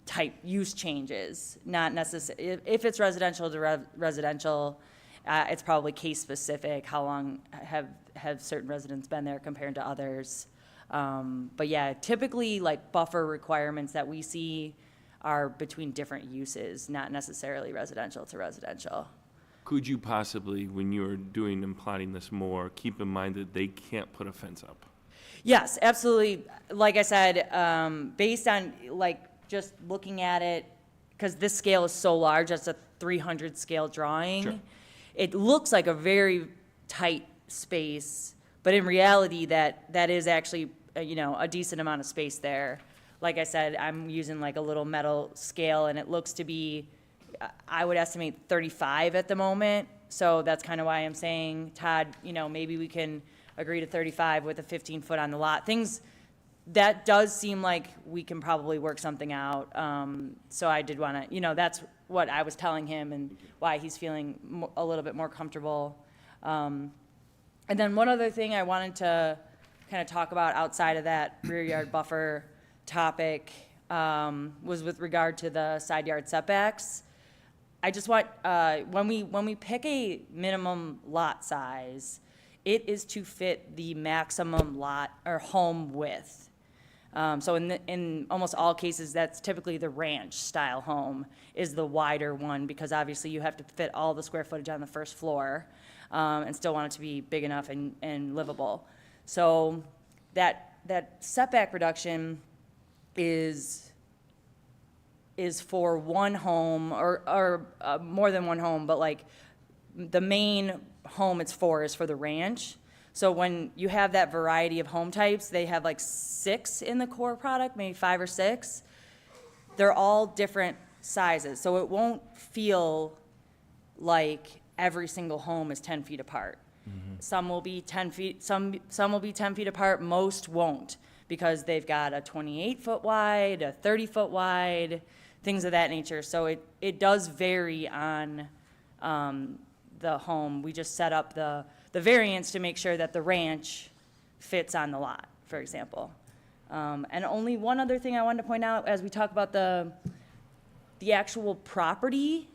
Q: type use changes, not necessarily, if it's residential to residential, it's probably case specific, how long have certain residents been there compared to others. But yeah, typically like buffer requirements that we see are between different uses, not necessarily residential to residential.
B: Could you possibly, when you're doing and plotting this more, keep in mind that they can't put a fence up?
Q: Yes, absolutely. Like I said, based on like just looking at it, because this scale is so large, that's a 300 scale drawing.
B: Sure.
Q: It looks like a very tight space, but in reality, that is actually, a decent amount of space there. Like I said, I'm using like a little metal scale, and it looks to be, I would estimate 35 at the moment. So that's kind of why I'm saying, Todd, maybe we can agree to 35 with a 15-foot on the lot. Things, that does seem like we can probably work something out. So I did want to, that's what I was telling him and why he's feeling a little bit more comfortable. And then one other thing I wanted to kind of talk about outside of that rear yard buffer topic was with regard to the side yard setbacks. I just want, when we pick a minimum lot size, it is to fit the maximum lot or home width. So in almost all cases, that's typically the ranch style home is the wider one, because obviously you have to fit all the square footage on the first floor and still want it to be big enough and livable. So that setback reduction is for one home or more than one home, but like the main home it's for is for the ranch. So when you have that variety of home types, they have like 6 in the core product, maybe 5 or 6. They're all different sizes, so it won't feel like every single home is 10 feet apart. Some will be 10 feet, some will be 10 feet apart, most won't, because they've got a 28-foot wide, a 30-foot wide, things of that nature. So it does vary on the home. We just set up the variance to make sure that the ranch fits on the lot, for example. And only one other thing I wanted to point out as we talk about the actual property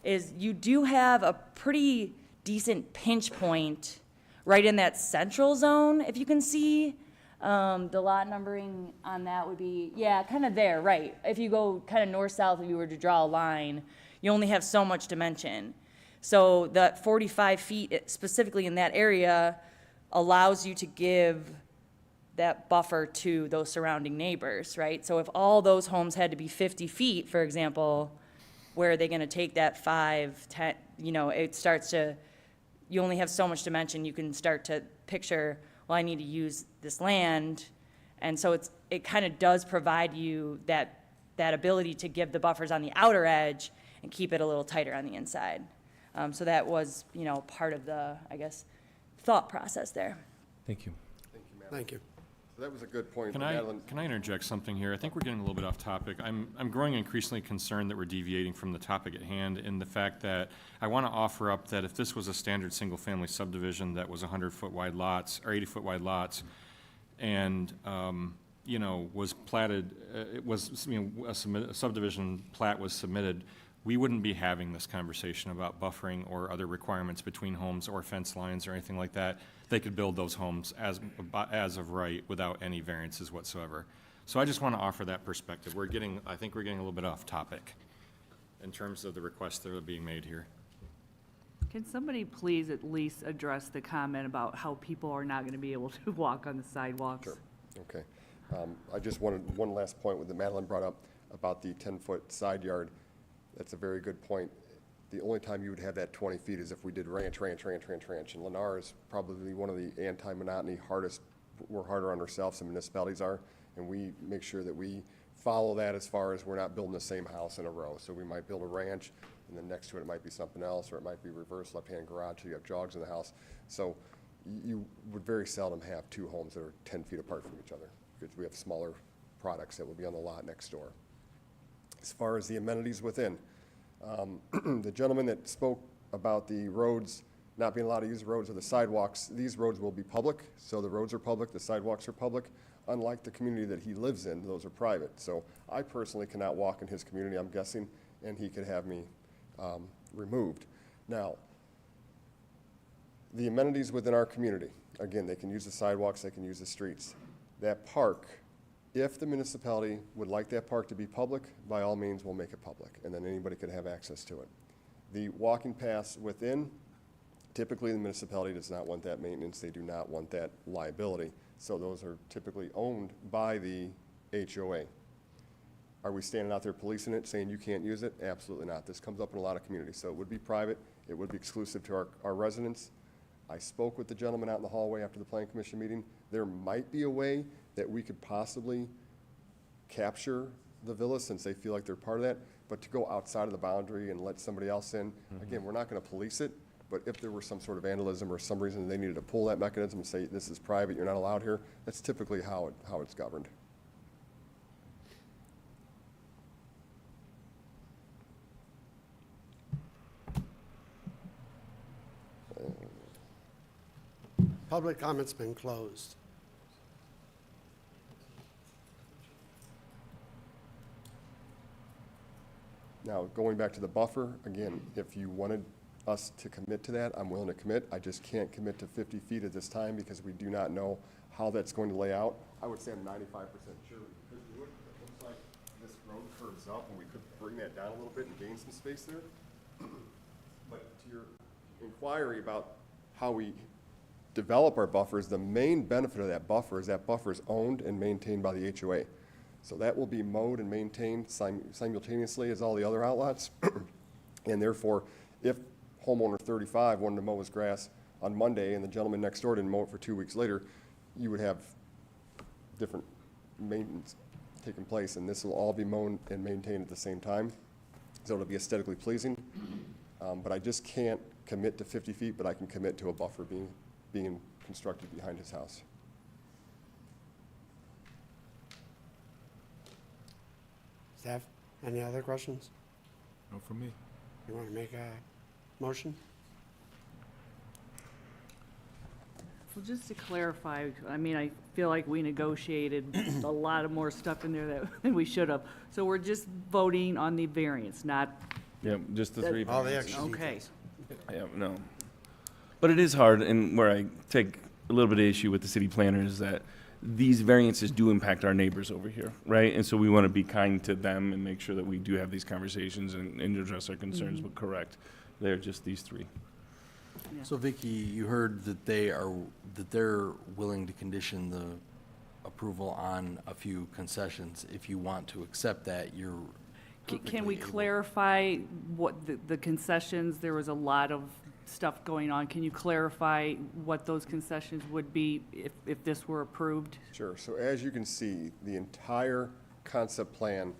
Q: is you do have a pretty decent pinch point right in that central zone, if you can see. The lot numbering on that would be, kind of there, right. If you go kind of north-south, if you were to draw a line, you only have so much dimension. So the 45 feet specifically in that area allows you to give that buffer to those surrounding neighbors, right? So if all those homes had to be 50 feet, for example, where are they gonna take that 5, 10, it starts to, you only have so much dimension, you can start to picture, well, I need to use this land. And so it kind of does provide you that ability to give the buffers on the outer edge and keep it a little tighter on the inside. So that was, part of the, I guess, thought process there.
B: Thank you.
M: Thank you, Matt.
A: Thank you.
M: That was a good point.
F: Can
M: Madeline.
F: I interject something here? I think we're getting a little bit off topic. I'm growing increasingly concerned that we're deviating from the topic at hand in the fact that I want to offer up that if this was a standard single-family subdivision that was 100-foot wide lots or 80-foot wide lots and, was platted, a subdivision plat was submitted we wouldn't be having this conversation about buffering or other requirements between homes or fence lines or anything like that. They could build those homes as of right without any variances whatsoever. So I just want to offer that perspective. I think we're getting a little bit off topic in terms of the requests that are being made here.
E: Can somebody please at least address the comment about how people are not gonna be able to walk on the sidewalks?
M: Sure, okay. I just wanted, one last point with that Madeline brought up about the 10-foot side yard. That's a very good point. The only time you would have that 20 feet is if we did ranch. And Lennar is probably one of the anti-monotony hardest, we're harder on ourselves than municipalities are, and we make sure that we follow that as far as we're not building the same house in a row. So we might build a ranch, and then next to it might be something else, or it might be reverse left-hand garage, so you have jogs in the house. So you would very seldom have two homes that are 10 feet apart from each other, because we have smaller products that will be on the lot next door. As far as the amenities within, the gentleman that spoke about the roads, not being allowed to use the roads or the sidewalks, these roads will be public, so the roads are public, the sidewalks are public. Unlike the community that he lives in, those are private. So I personally cannot walk in his community, I'm guessing, and he could have me removed. Now, the amenities within our community, again, they can use the sidewalks, they can use the streets. That park, if the municipality would like that park to be public, by all means, we'll make it public, and then anybody could have access to it. The walking paths within, typically the municipality does not want that maintenance, they do not want that liability, so those are typically owned by the HOA. Are we standing out there policing it, saying you can't use it? Absolutely not. This comes up in a lot of communities, so it would be private, it would be exclusive to our residents. I spoke with the gentleman out in the hallway after the Plan Commission meeting. There might be a way that we could possibly capture the villas since they feel like they're part of that, but to go outside of the boundary and let somebody else in, again, we're not gonna police it, but if there were some sort of vandalism or some reason they needed to pull that mechanism and say, this is private, you're not allowed here, that's typically how it's governed.
A: Public comment's been closed.
M: Now, going back to the buffer, again, if you wanted us to commit to that, I'm willing to commit. I just can't commit to 50 feet at this time because we do not know how that's going to lay out. I would say I'm 95% sure we could do it. It looks like this road curves up and we could bring that down a little bit and gain some space there. But to your inquiry about how we develop our buffers, the main benefit of that buffer is owned and maintained by the HOA. So that will be mowed and maintained simultaneously as all the other outlots. And therefore, if homeowner 35 wanted to mow his grass on Monday and the gentleman next door didn't mow it for 2 weeks later, you would have different maintenance taking place, and this will all be mown and maintained at the same time. So it'll be aesthetically pleasing. But I just can't commit to 50 feet, but I can commit to a buffer being constructed behind his house.
A: Staff, any other questions?
K: No, from me.
A: You want to make a motion?
E: So just to clarify, I mean, I feel like we negotiated a lot of more stuff in there than we should have. So we're just voting on the variance, not,
B: Yeah, just the three.
A: All the
B: variances.
A: extra
E: okay.
A: details.
B: Yeah, no. But it is hard, and where I take a little bit of issue with the city planner is that these variances do impact our neighbors over here, right? And so we want to be kind to them and make sure that we do have these conversations and address our concerns, but correct, they're just these three.
K: So Vicky, you heard that they're willing to condition the approval on a few concessions. If you want to accept that, you're
E: Can we
K: perfectly able.
E: clarify what the concessions, there was a lot of stuff going on. Can you clarify what those concessions would be if this were approved?
M: Sure. So as you can see, the entire concept plan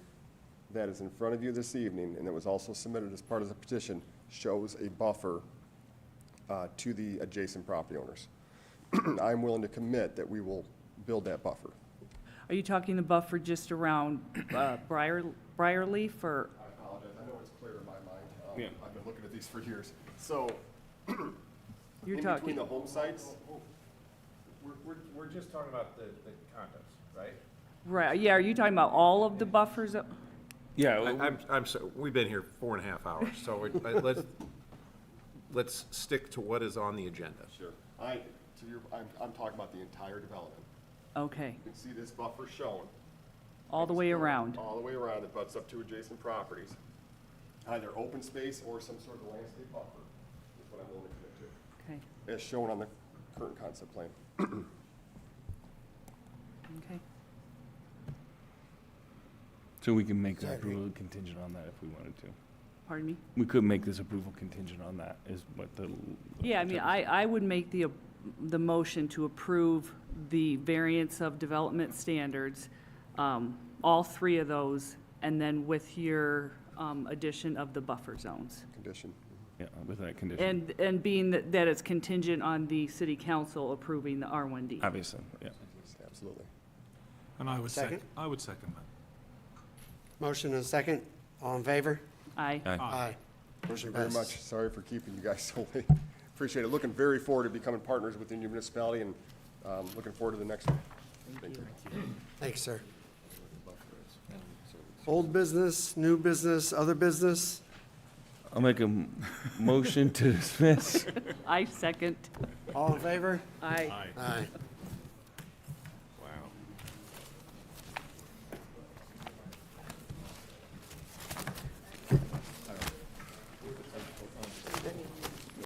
M: that is in front of you this evening, and that was also submitted as part of the petition, shows a buffer to the adjacent property owners. I'm willing to commit that we will build that buffer.
E: Are you talking the buffer just around Briarleaf or?
M: I apologize. I know it's clear in my mind.
B: Yeah.
M: I've been looking at these for years. So
E: You're
M: in
E: talking.
M: between the home sites,
B: We're just talking about the condos, right?
E: Right, yeah, are you talking about all of the buffers?
B: Yeah,
R: I'm sorry, we've been here 4.5 hours, so let's stick to what is on the agenda.
M: Sure. I'm talking about the entire development.
E: Okay,
M: You can see this buffer shown.
E: all the way around.
M: All the way around, it butts up to adjacent properties. Either open space or some sort of landscape buffer is what I'm willing to commit to,
E: Okay,
M: as shown on the current concept plan.
E: okay.
B: so we can make the approval contingent on that if we wanted to.
E: Pardon me?
B: We could make this approval contingent on that, is what the.
E: Yeah, I mean, I would make the motion to approve the variance of development standards, all three of those, and then with your addition of the buffer zones.
M: Condition.
B: Yeah, with that condition.
E: And being that it's contingent on the city council approving the R1D.
B: Obviously, yeah.
M: Absolutely.
H: And I would
A: Second?
H: I would second that.
A: Motion and a second. All in favor?
E: Aye.
A: Aye. Motion
M: Very
A: passes.
M: much. Sorry for keeping you guys so late. Appreciate it. Looking very forward to becoming partners within your municipality and looking forward to the next one. Thank you.
A: Thanks, sir. Old business, new business, other business?
B: I'll make a motion to dismiss.
E: I second.
A: All in favor?
E: Aye.
A: Aye.